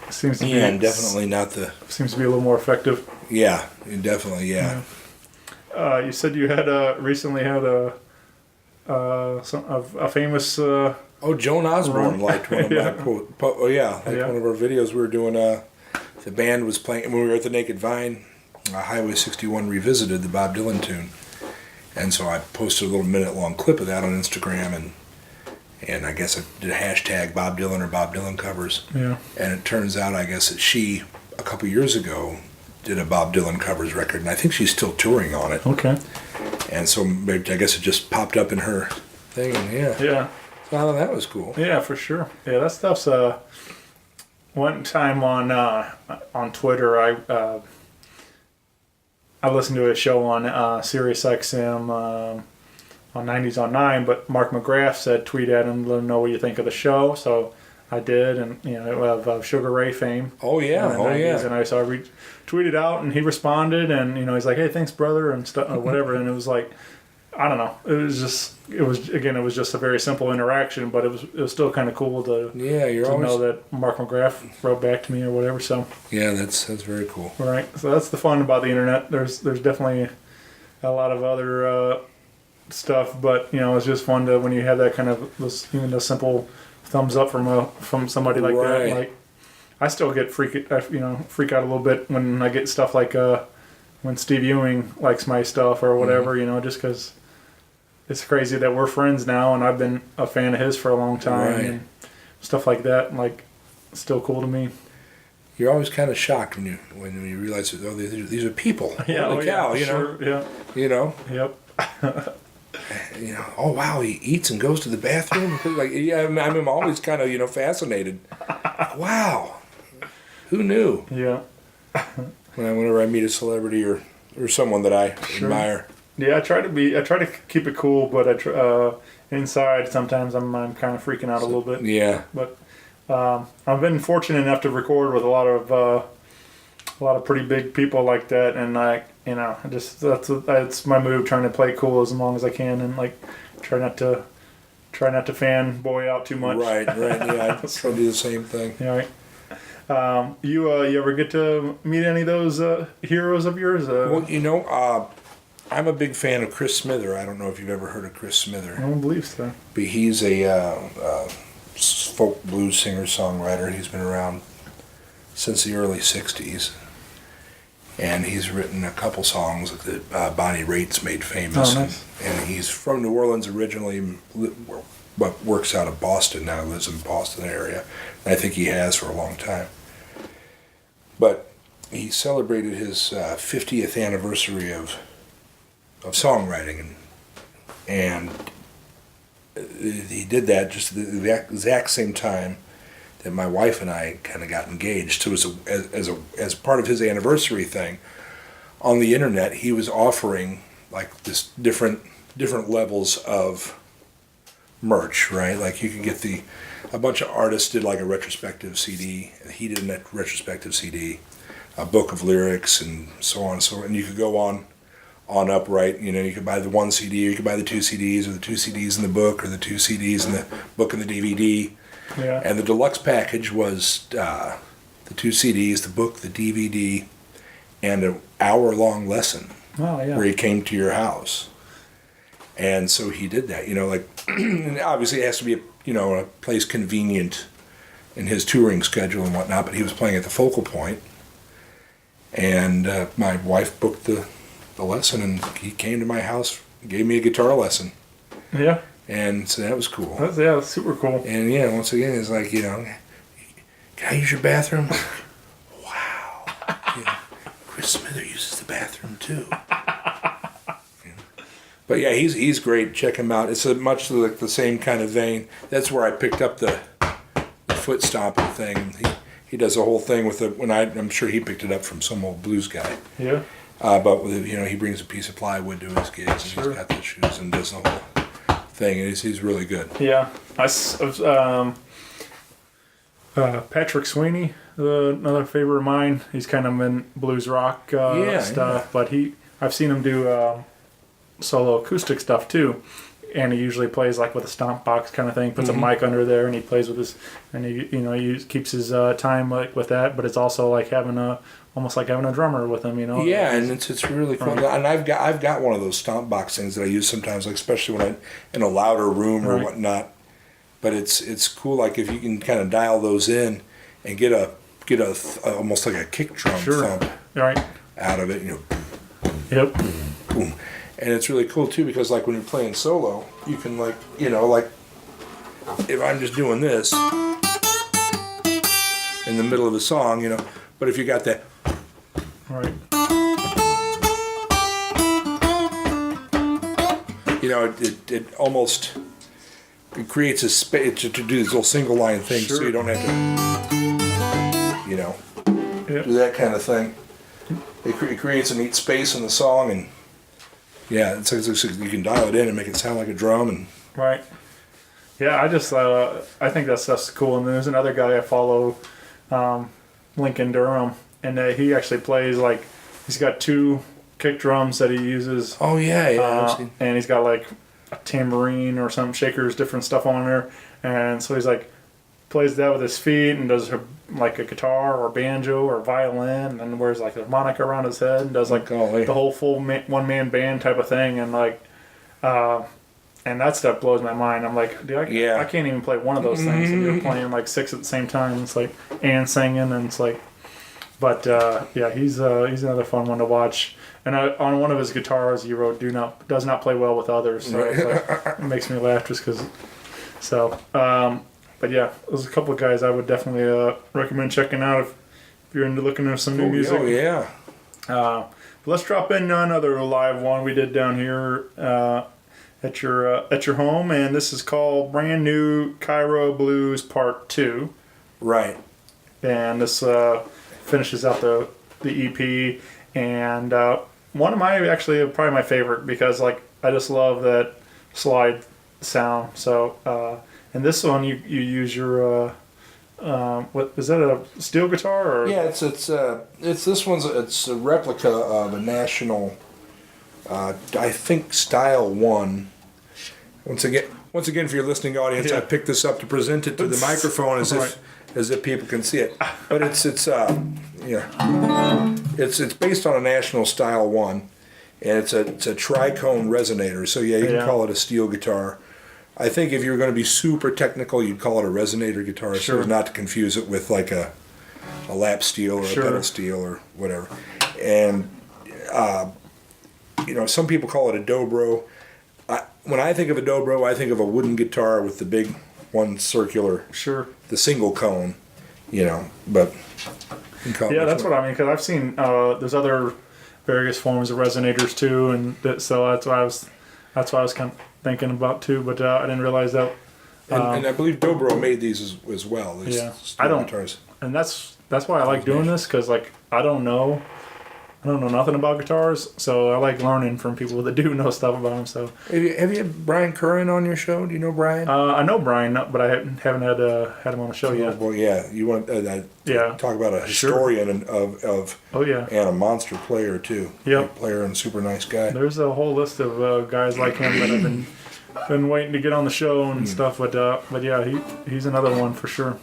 it seems to be. Yeah, and definitely not seems to be a little more effective. Yeah, definitely, yeah. You said you had recently had a famous. Joan Osborne liked one of my quote. One of our videos we were doing. The band was playing when we were at the Naked Vine. Highway 61 revisited the Bob Dylan tune, and so I posted a little minute-long clip of that on Instagram, and I guess I did a hashtag Bob Dylan or Bob Dylan covers. Yeah. And it turns out, I guess, that she a couple years ago did a Bob Dylan covers record, and I think she's still touring on it. Okay. And so I guess it just popped up in her thing, and yeah. So that was cool. Yeah, for sure. Yeah, that stuff's. One time on Twitter, I listened to a show on Sirius XM on 90s on 9, but Mark McGrath said tweet at him, let him know what you think of the show. So I did, and of Sugar Ray fame. Oh yeah, And I tweeted out, and he responded, and he's like, hey, thanks, brother, and stuff, whatever. And it was like, I don't know, it was just a very simple interaction, but it was still kind of cool to know that Mark McGrath wrote back to me or whatever. So yeah, that's very cool. Right. So that's the fun about the internet. There's definitely a lot of other stuff, but it's just fun to when you have that kind of even a simple thumbs up from somebody like that. Like I still get freak out a little bit when I get stuff like when Steve Ewing likes my stuff or whatever. Just because it's crazy that we're friends now, and I've been a fan of his for a long time, and stuff like that. Like, it's still cool to me. You're always kind of shocked when you realize that these are people. Yeah, holy cow, sure. Yeah. Yep. Oh wow, he eats and goes to the bathroom. I'm always kind of fascinated. Wow, who knew? Yeah. Whenever I meet a celebrity or someone that I admire. Yeah, I try to keep it cool, but inside sometimes I'm kind of freaking out a little bit. Yeah. But I've been fortunate enough to record with a lot of pretty big people like that, and that's my move, trying to play cool as long as I can, and like try not to fanboy out too much. Right. Yeah, I try to do the same thing. Yeah. Right. You ever get to meet any of those heroes of yours? Well, I'm a big fan of Chris Smither. I don't know if you've ever heard of Chris Smither. I don't believe so. But he's a folk blues singer-songwriter. He's been around since the early 60s. and he's written a couple songs that Bonnie Raitt's made famous. Oh, nice. And he's from New Orleans originally, but works out of Boston now, lives in the Boston area. And I think he has for a long time. But he celebrated his 50th anniversary of songwriting, and he did that just the exact same time that my wife and I kind of got engaged. So as part of his anniversary thing, on the internet he was offering like this different levels of merch, right? Like you could get a bunch of artists did like a retrospective CD. He did a retrospective CD, a book of lyrics, and so on and so on. And you could go on up, right? You know, you could buy the one CD, or you could buy the two CDs, or the two CDs in the book, or the two CDs in the book and the DVD. Yeah. And the deluxe package was the two CDs, the book, the DVD, and an hour-long lesson where he came to your house. And so he did that, you know, like, and obviously it has to be, a place convenient in his touring schedule and whatnot, but he was playing at the Focal Point, and my wife booked the lesson, and he came to my house, gave me a guitar lesson. Yeah. And so that was cool. That's super cool. And yeah, once again, it's like, can I use your bathroom? Wow. Chris Smither uses the bathroom too. But yeah, he's great. Check him out. It's much like the same kind of vein. That's where I picked up the foot stomping thing. He does a whole thing with I'm sure he picked it up from some old blues guy. Yeah. But he brings a piece of plywood to his gigs, and he's got the shoes and does the whole thing. And he's really good. Yeah. Patrick Sweeney, another favorite of mine. He's kind of in blues rock stuff, but I've seen him do solo acoustic stuff too, and he usually plays like with a stomp box kind of thing. Puts a mic under there, and he plays with he keeps his time like with that. But it's also like almost like having a drummer with him, Yeah, and it's really cool. Right. And I've got one of those stomp box things that I use sometimes, like especially when I'm in a louder room or whatnot. But it's cool, like if you can kind of dial those in and get a almost like a kick drum thump out of it. Yep. Boom. And it's really cool too, because like when you're playing solo, you can like if I'm just doing this in the middle of a song, but if you got that, right, it almost creates a space to do these little single line things, so you don't have to, do that kind of thing. It creates a neat space in the song, and yeah, it's you can dial it in and make it sound like a drum, and right. Yeah, I think that stuff's cool. And there's another guy I follow, Lincoln Durham, and he actually plays he's got two kick drums that he uses. Oh yeah. And he's got like a tambourine or some shakers, different stuff on there, and so he's plays that with his feet and does like a guitar or banjo or violin, and wears like a harmonica around his head and does the whole full one-man band type of thing, and and that stuff blows my mind. I'm like, dude, I can't even play one of those things, and you're playing like six at the same time. It's like, and singing, and it's like, but he's another fun one to watch. And on one of his guitars, he wrote, does not play well with others. So it makes me laugh just because. So, but yeah, there's a couple of guys I would definitely recommend checking out if you're into looking at some new music. Oh yeah. But let's drop in another live one we did down here at your home, and this is called Brand New Cairo Blues Part 2. Right. And this finishes out the EP, and one of probably my favorite, because I just love that slide sound. So and this one you use your what is that, a steel guitar or? Yeah, it's this one's it's a replica of a National I think Style 1. Once again for your listening audience, I picked this up to present it to the microphone as if people can see it. But it's based on a National Style 1, and it's a tricone resonator. So you can call it a steel guitar. I think if you were going to be super technical, you'd call it a resonator guitar, so as not to confuse it with like a lap steel or a pedal steel or whatever. And, some people call it a dobro. When I think of a dobro, I think of a wooden guitar with the big one circular. Sure. The single cone, but... Yeah, that's what I mean, because I've seen there's other various forms of resonators too, and so that's what I was kind of thinking about too, but I didn't realize that. And I believe Dobro made these as well. Yeah, I don't. Guitars. And that's why I like doing this, because like I don't know nothing about guitars, so I like learning from people that do know stuff about them. So have you had Brian Curran on your show? Do you know Brian? I know Brian, but I haven't had him on the show yet. Well, yeah, you want talk about a historian of and a monster player too. Yep, player and super nice guy. There's a whole list of guys like him that I've been waiting to get on the show and stuff, but yeah, he's another one for sure.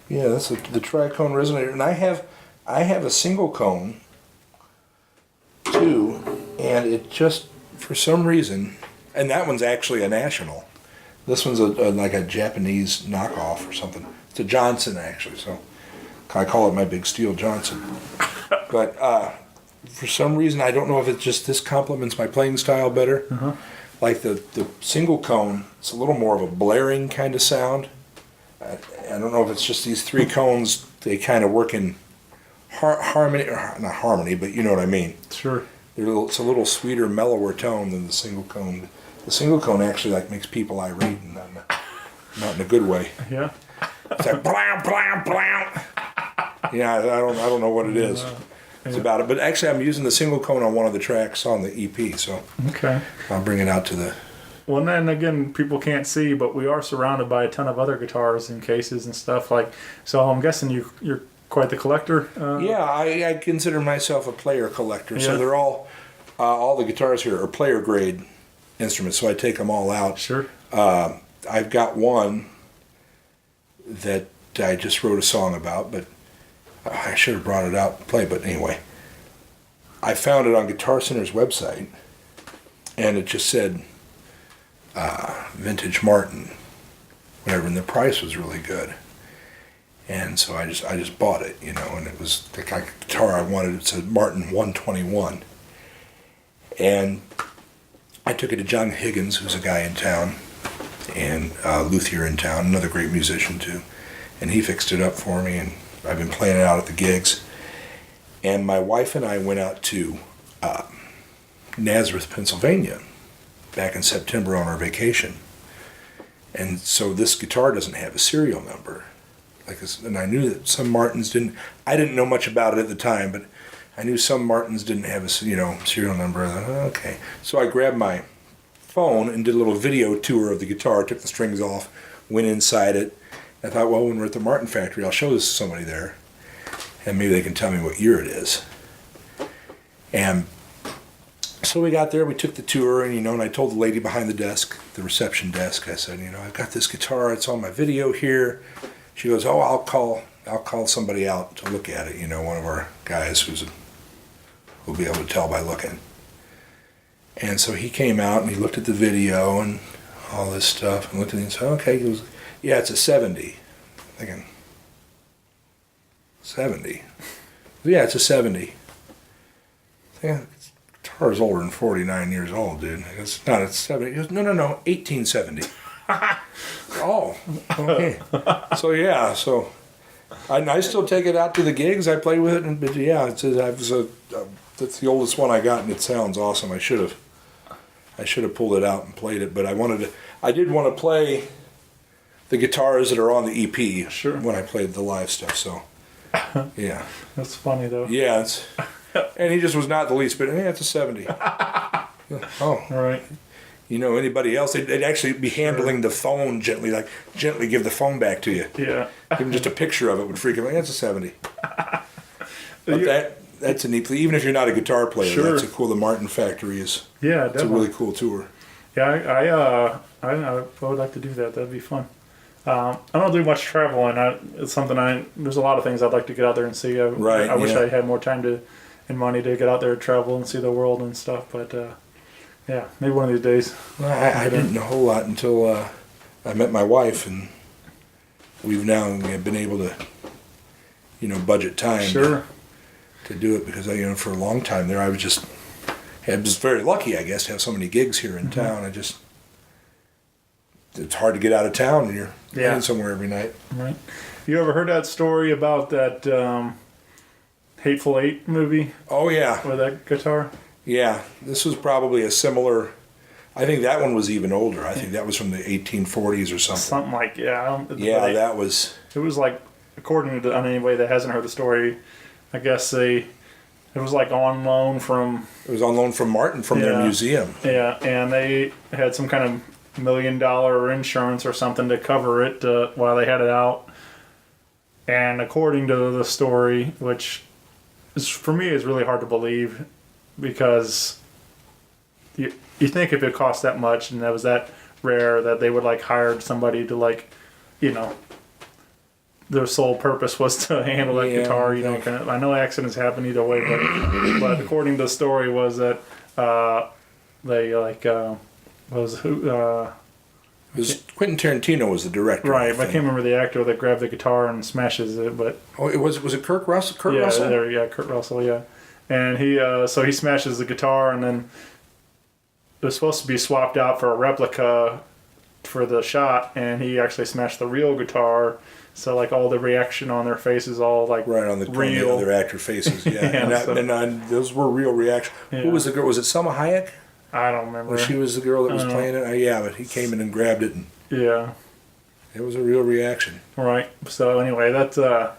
Yeah, that's the tricone resonator, and I have a single cone too, and it just for some reason, and that one's actually a National. This one's like a Japanese knockoff or something. It's a Johnson actually, so I call it my Big Steel Johnson. But for some reason, I don't know if it's just this complements my playing style better. Uh-huh. Like the single cone, it's a little more of a blaring kind of sound. I don't know if it's just these three cones, they kind of work in harmony, or not harmony, but you know what I mean. Sure. It's a little sweeter, mellower tone than the single cone. The single cone actually like makes people irate, and not in a good way. Yeah. It's like blam blam blam. Yeah, I don't know what it is. It's about it, but actually I'm using the single cone on one of the tracks on the EP, so okay. I'll bring it out to the. Well, and then again, people can't see, but we are surrounded by a ton of other guitars and cases and stuff So I'm guessing you're quite the collector. Yeah, I consider myself a player collector. Yeah. So they're all the guitars here are player grade instruments. So I take them all out. Sure. I've got one that I just wrote a song about, but I should have brought it out to play. But anyway, I found it on Guitar Center's website, and it just said vintage Martin, whatever, and the price was really good. And so I just bought it, and it was the kind of guitar I wanted. It said Martin 121. And I took it to John Higgins, who's a guy in town, and luthier in town, another great musician too. And he fixed it up for me, and I've been playing it out at the gigs. And my wife and I went out to Nazareth, Pennsylvania, back in September on our vacation. And so this guitar doesn't have a serial number. And I knew that some Martins didn't. I didn't know much about it at the time, but I knew some Martins didn't have a serial number. I thought, okay. So I grabbed my phone and did a little video tour of the guitar, took the strings off, went inside it. I thought, well, when we're at the Martin factory, I'll show this to somebody there, and maybe they can tell me what year it is. And so we got there, we took the tour, and and I told the lady behind the desk, the reception desk, I said, I've got this guitar, it's on my video here. She goes, oh, I'll call somebody out to look at it, one of our guys who'll be able to tell by looking. And so he came out and he looked at the video and all this stuff and looked at it and said, okay, he goes, yeah, it's a 70. I'm thinking, 70? Yeah, it's a 70. Yeah, guitar is older than 49 years old, dude. It's not, it's 70. He goes, no, 1870. Oh, okay. So I still take it out to the gigs. I play with it, but yeah, that's the oldest one I got, and it sounds awesome. I should have pulled it out and played it, but I did want to play the guitars that are on the EP. Sure. When I played the live stuff. So yeah, that's funny though. Yeah, and he just was not the least bit. Yeah, it's a 70. Oh, all right. Anybody else, they'd actually be handling the phone gently give the phone back to you. Yeah. Even just a picture of it would freak him out. That's a 70. But that's a neat thing. Even if you're not a guitar player, sure. That's a cool. The Martin Factory is. Yeah, definitely. It's a really cool tour. Yeah, I would like to do that. That'd be fun. I don't do much traveling. It's something there's a lot of things I'd like to get out there and see. I wish I had more time and money to get out there and travel and see the world and stuff, but yeah, maybe one of these days. Well, I didn't know a whole lot until I met my wife, and we've now been able to, budget time. Sure. to do it because for a long time there I was very lucky, I guess, to have so many gigs here in town. It's hard to get out of town when you're playing somewhere every night. Right. You ever heard that story about that Hateful Eight movie? Oh yeah. With that guitar? Yeah. This was probably a similar. I think that one was even older. I think that was from the 1840s or something. Something like that was. It was like, according to anybody that hasn't heard the story, I guess it was like on loan from. It was on loan from Martin from their museum. Yeah, and they had some kind of $1 million insurance or something to cover it while they had it out. And according to the story, which is, for me is really hard to believe, because you think if it cost that much and that was that rare that they would like hire somebody to like, their sole purpose was to handle that guitar. I know accidents happen either way, but according to the story was that they like it was Quentin Tarantino was the director. Right, but I can't remember the actor that grabbed the guitar and smashes it. But was it Kurt Russell? Kurt Russell? Kurt Russell. Yeah, and he so he smashes the guitar, and then it was supposed to be swapped out for a replica for the shot, and he actually smashed the real guitar. So like all the reaction on their faces, all like right on the real other actor faces. Yeah, and those were real reactions. Yeah. Who was the girl? Was it Selma Hayek? I don't remember. She was the girl that was playing it. But he came in and grabbed it. And it was a real reaction. Right. So anyway, that's a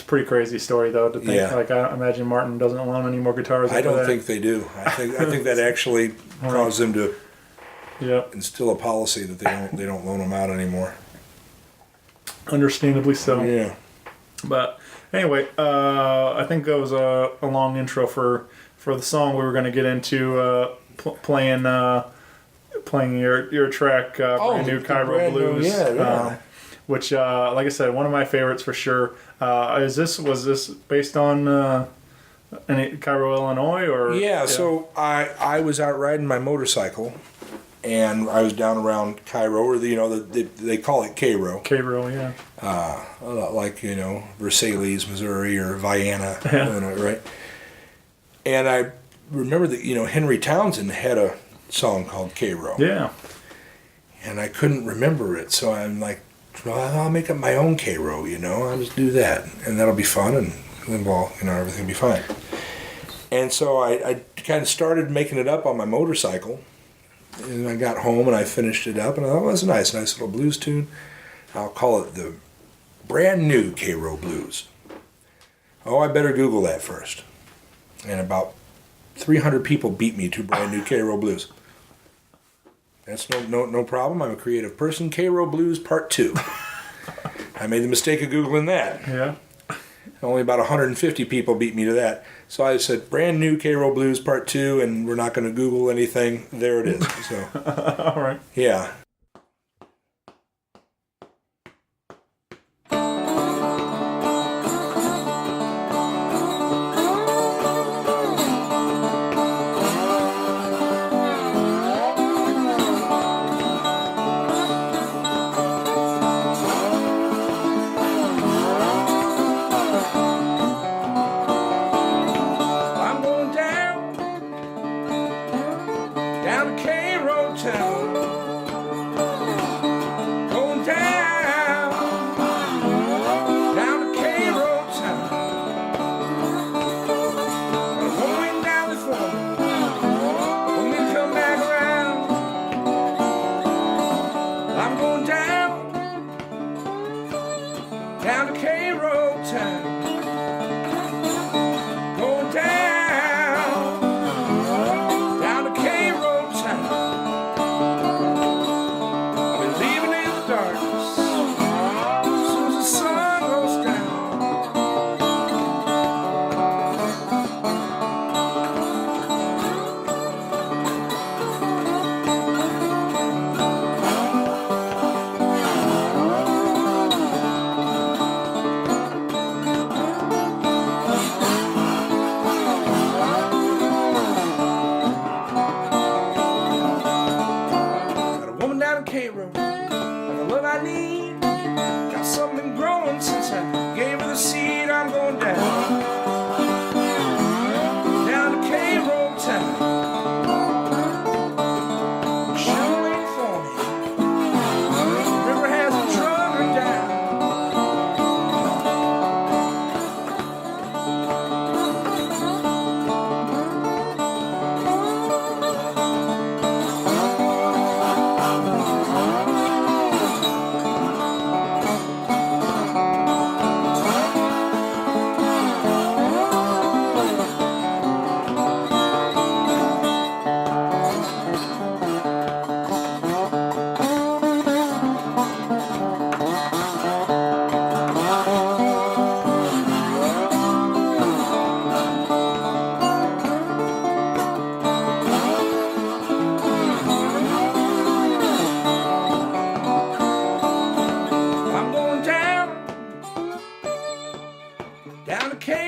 pretty crazy story though. To think like I imagine Martin doesn't own any more guitars. I don't think they do. I think that actually caused them to instill a policy that they don't loan them out anymore. Understandably so. Yeah. But anyway, I think that was a long intro for the song we were going to get into. Playing your track, brand new Cairo Blues, which, like I said, one of my favorites for sure. Was this based on Cairo, Illinois, or? Yeah. So I was out riding my motorcycle, and I was down around Cairo, or they call it Cairo. Cairo, yeah. Like Versailles, Missouri, or Vienna, Illinois, right? And I remember that Henry Townsend had a song called Cairo. Yeah. And I couldn't remember it, so I'm like, well, I'll make up my own Cairo. I'll just do that, and that'll be fun, and then everything will be fine. And so I kind of started making it up on my motorcycle, and I got home and I finished it up, and I thought, well, that's a nice little blues tune. I'll call it the brand new Cairo Blues. Oh, I better Google that first. And about 300 people beat me to brand new Cairo Blues. That's no problem. I'm a creative person. Cairo Blues Part 2. I made the mistake of Googling that. Yeah. Only about 150 people beat me to that. So I said, brand new Cairo Blues Part 2, and we're not going to Google anything. There it is. So, all right. Yeah.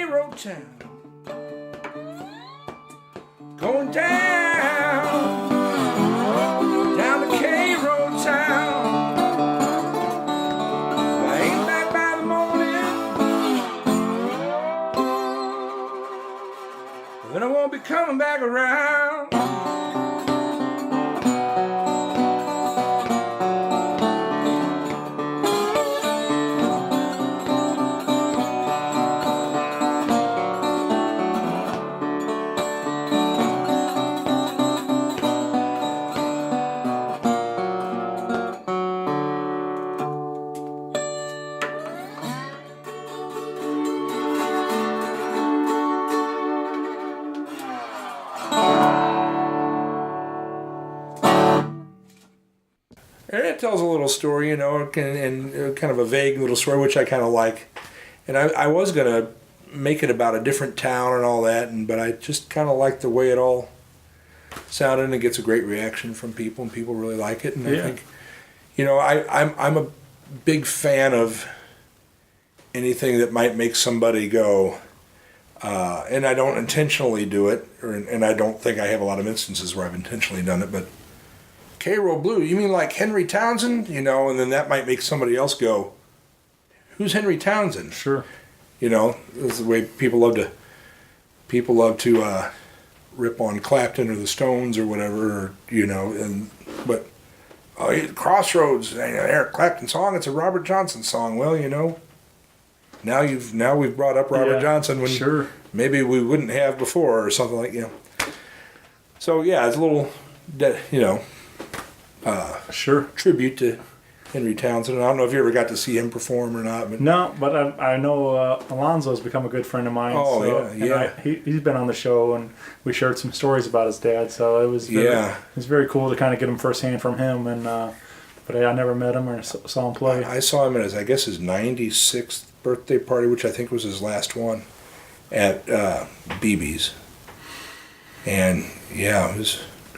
Cairo town. Going down to Cairo town. I ain't back by the morning. Then I won't be coming back around. And it tells a little story, you know, and kind of a vague little story, which I kind of like. And I was going to make it about a different town and all that, but I just kind of like the way it all sounded, and it gets a great reaction from people, and people really like it. And I think, you know, I'm a big fan of anything that might make somebody go, and I don't intentionally do it, and I don't think I have a lot of instances where I've intentionally done it, but Cairo Blue, you mean like Henry Townsend? You know, and then that might make somebody else go, who's Henry Townsend? Sure. You know, this is the way people love to rip on Clapton or the Stones or whatever, or, you know, but Crossroads, Eric Clapton song, it's a Robert Johnson song. Well, you know, now we've brought up Robert Johnson when maybe we wouldn't have before or something like, you know. So yeah, it's a little, you know, tribute to Henry Townsend. I don't know if you ever got to see him perform or not. But no, but I know Alonzo's become a good friend of mine. Oh, so, yeah. He's been on the show, and we shared some stories about his dad. So it was very cool to kind of get him firsthand from him. And but I never met him or saw him play. I saw him at his 96th birthday party, which I think was his last one, at BB's. And yeah, it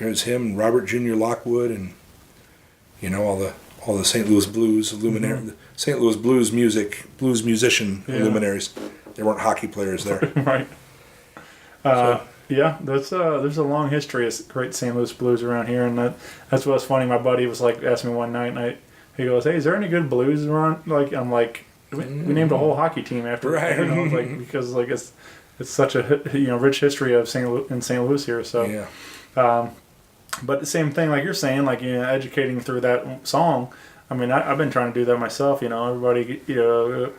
was him, Robert Jr. Lockwood, and you know, all the St. Louis Blues luminaries, St. Louis blues musician luminaries. They weren't hockey players there. Right. Yeah, there's a long history of great St. Louis Blues around here, and that's what's funny. My buddy was like, asked me one night, and he goes, "Hey, is there any good blues around?" Like, I'm like, we named a whole hockey team after it, you know, like, because like it's such a rich history of St. Louis here. So yeah. But the same thing, like you're saying, like, you know, educating through that song. I mean, I've been trying to do that myself. You know, everybody, you know,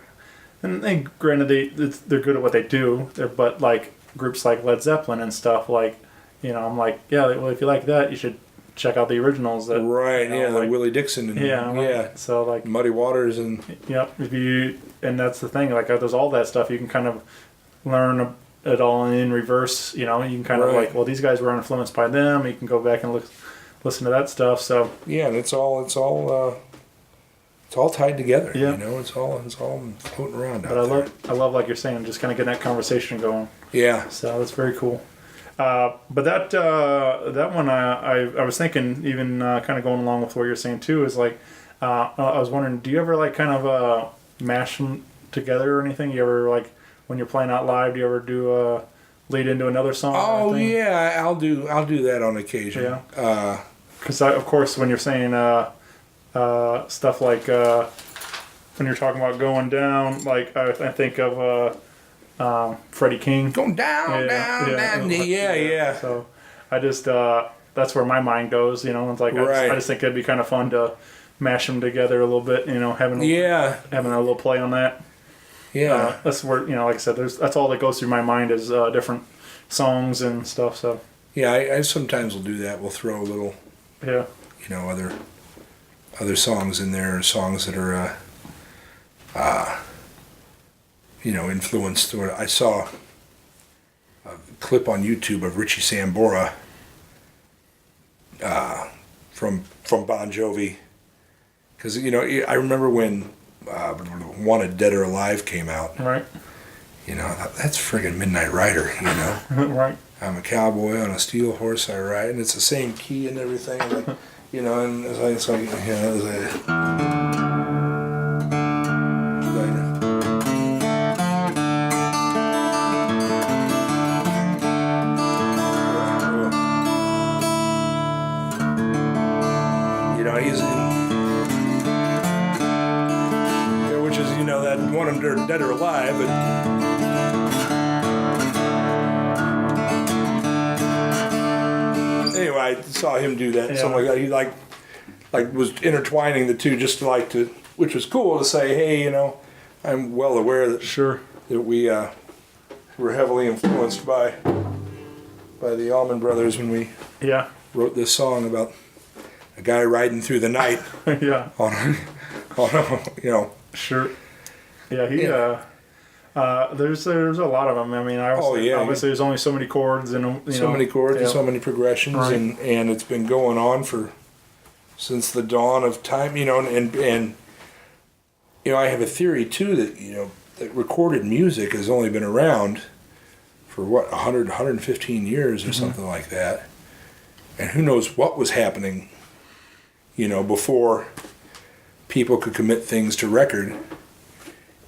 and granted they're good at what they do. But like groups like Led Zeppelin and stuff, like, you know, I'm like, yeah, well, if you like that, you should check out the originals. That, right. You know, yeah, like, like Willie Dixon. And, yeah. So like Muddy Waters and. Yep. And that's the thing. Like, there's all that stuff you can kind of learn it all in reverse. You know, you can kind of like, well, these guys were influenced by them. You can go back and listen to that stuff. So yeah, and it's all tied together. Yeah. You know, it's all floating around but out there. I love, like you're saying, just kind of getting that conversation going. Yeah. So that's very cool. But that one, I was thinking, even kind of going along with what you're saying too, is like, I was wondering, do you ever like kind of mash them together or anything? You ever like, when you're playing out live, do you ever do lead into another song? Oh yeah, I'll do that on occasion. Yeah. Because of course, when you're saying stuff like when you're talking about going down, like I think of Freddie King. Going down, down. Yeah. So I just that's where my mind goes. You know, it's like I just think it'd be kind of fun to mash them together a little bit. You know, having a little play on that. Yeah, that's where, you know, like I said, that's all that goes through my mind is different songs and stuff. So yeah, I sometimes will do that. We'll throw a little, you know, other songs in there, songs that are, you know, influenced. I saw a clip on YouTube of Richie Sambora from Bon Jovi, because you know, I remember when. Wanted Dead or Alive came out. Right. You know, that's friggin' Midnight Rider, you know. Right. I'm a cowboy on a steel horse I ride, and it's the same key and everything, like, you know, and it's like, you know, it's like Dead or Alive. But anyway, I saw him do that. Yeah. Something like that. He like was intertwining the two just to, which was cool to say, hey, I'm well aware that Sure. that we were heavily influenced by the Allman Brothers when we Yeah. wrote this song about a guy riding through the night Yeah. on Sure. Yeah. He. Yeah. There's a lot of them. I mean, obviously there's only so many chords and so many chords and yeah. so many progressions, Right. and it's been going on since the dawn of time, and I have a theory too that that recorded music has only been around for 115 years or something like that, and who knows what was happening before people could commit things to record,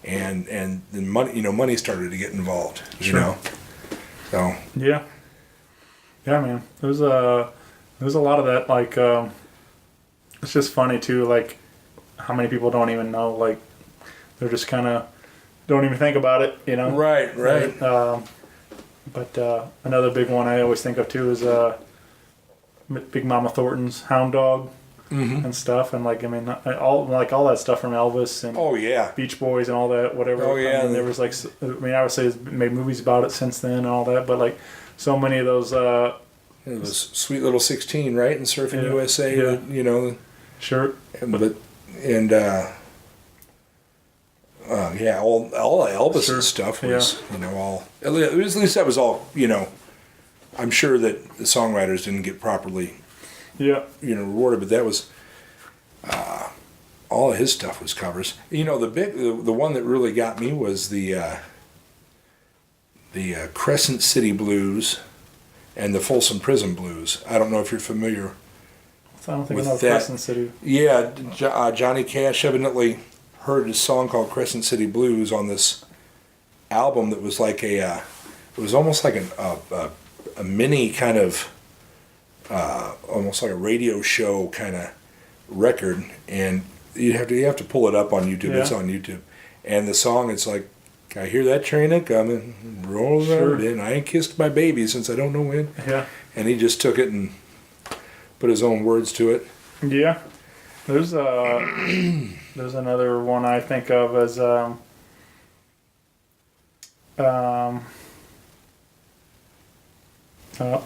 and then money started to get involved. Sure. So Yeah, man. There's a lot of that. Like, it's just funny too. Like, how many people don't even know? Like, they're just kind of don't even think about it. Right. But another big one I always think of too is Big Mama Thornton's Hound Dog and stuff. And like, I mean, all that stuff from Elvis and Oh yeah. Beach Boys and all that, whatever. Oh, yeah. I mean, there was like, I would say it's made movies about it since then and all that, but like so many of those. It was Sweet Little 16, right? And Surfing Yeah. USA, Yeah. Sure. All Elvis's Sure. stuff was, all, at least that was all, I'm sure that the songwriters didn't get properly, Yeah. rewarded, but that was, all of his stuff was covers. The one that really got me was the Crescent City Blues and the Folsom Prison Blues. I don't know if you're familiar. I don't think With I know that- Crescent City. Yeah, Johnny Cash evidently heard a song called Crescent City Blues on this album that was like it was almost like a mini kind of, almost like a radio show kind of record, and you have to pull it up on YouTube. Yeah. It's on YouTube, and the song, it's like, I hear that train a coming, rolls Sure. out in. I ain't kissed my baby since I don't know when. Yeah. And he just took it and put his own words to it. Yeah. There's another one I think of as I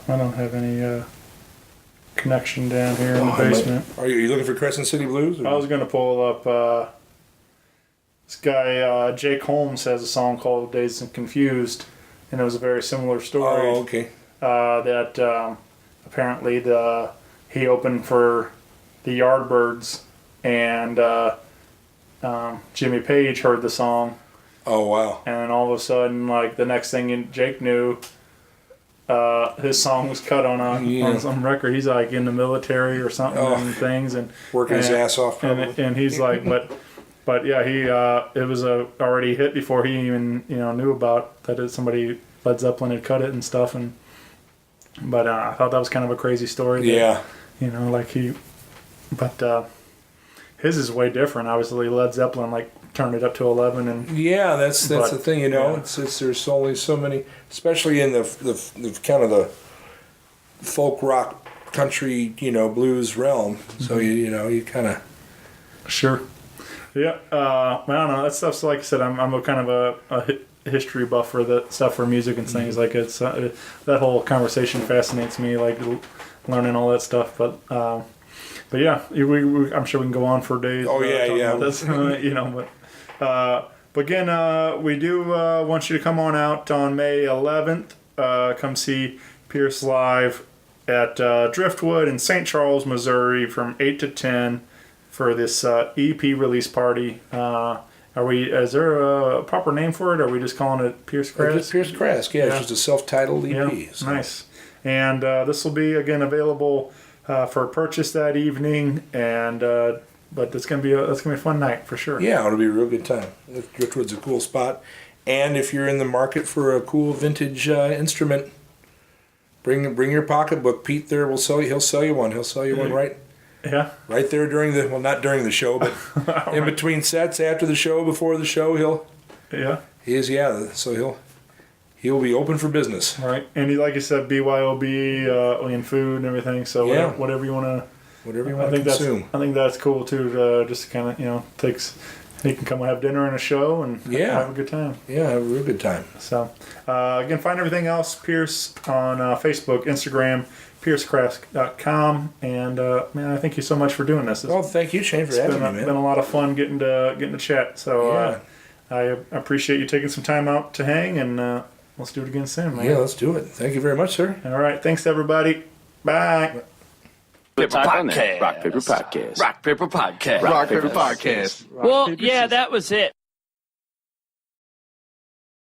don't have any connection down here in the basement. Are you looking for Crescent City Blues? Or? I was gonna pull up this guy Jake Holmes has a song called Dazed and Confused, and it was a very similar story. Oh, okay. That apparently he opened for the Yardbirds, and Jimmy Page heard the song, Oh, wow. and all of a sudden, like the next thing Jake knew, his song was cut on some record. He's like in the military or something and things, and Working his ass off, probably. and he's like, but yeah, he it was already hit before he even knew about that. Somebody Led Zeppelin had cut it and stuff, but I thought that was kind of a crazy story. That, Yeah. But his is way different. Obviously, Led Zeppelin turned it up to 11, and Yeah, that's But, the thing, yeah. It's there's only so many, especially in the kind of the folk rock country, blues realm. So you kind of sure, yeah. I don't know. That stuff's like I said. I'm a kind of a history buff for that stuff for music and things. Like it's that whole conversation fascinates me. Like learning all that stuff, but yeah, I'm sure we can go on for days. Oh, yeah, talking yeah. about this, but again, we do want you to come on out on May 11th. Come see Pierce live at Driftwood in St. Charles, Missouri, from 8 to 10 for this EP release party. Is there a proper name for it? Or are we just calling it Pierce Crask? Just Pierce Crask, yeah, it's just a self-titled EP. Yeah, so. nice. And this will be again available for purchase that evening, and but that's gonna be a fun night for sure. Yeah, it'll be a real good time. Driftwood's a cool spot, and if you're in the market for a cool vintage instrument, bring your pocketbook. Pete there will sell you. He'll sell you one. He'll sell you one right there during not during the show, but in between sets, after the show, before the show, Yeah. He is, yeah. So he'll be open for business. Right. And he, like you said, BYOB in food and everything. So Yeah. whatever you want to. Whatever you want to consume. I think that's cool too. To just kind of he can come and have dinner and a show and have a good time. Yeah, have a real good time. So again, find everything else Pierce on Facebook, Instagram, piercecrask.com, and man, I thank you so much for doing this. Well, thank you, Shane, for having me, man. It's been a lot of fun getting to chat. So I appreciate you taking some time out to hang, and let's do it again soon, man. Yeah, let's do it. Thank you very much, sir. All right, thanks everybody. Bye. Rock Paper Podcast. Rock Paper Podcast. Rock Paper Podcast. Well, yeah, that was it.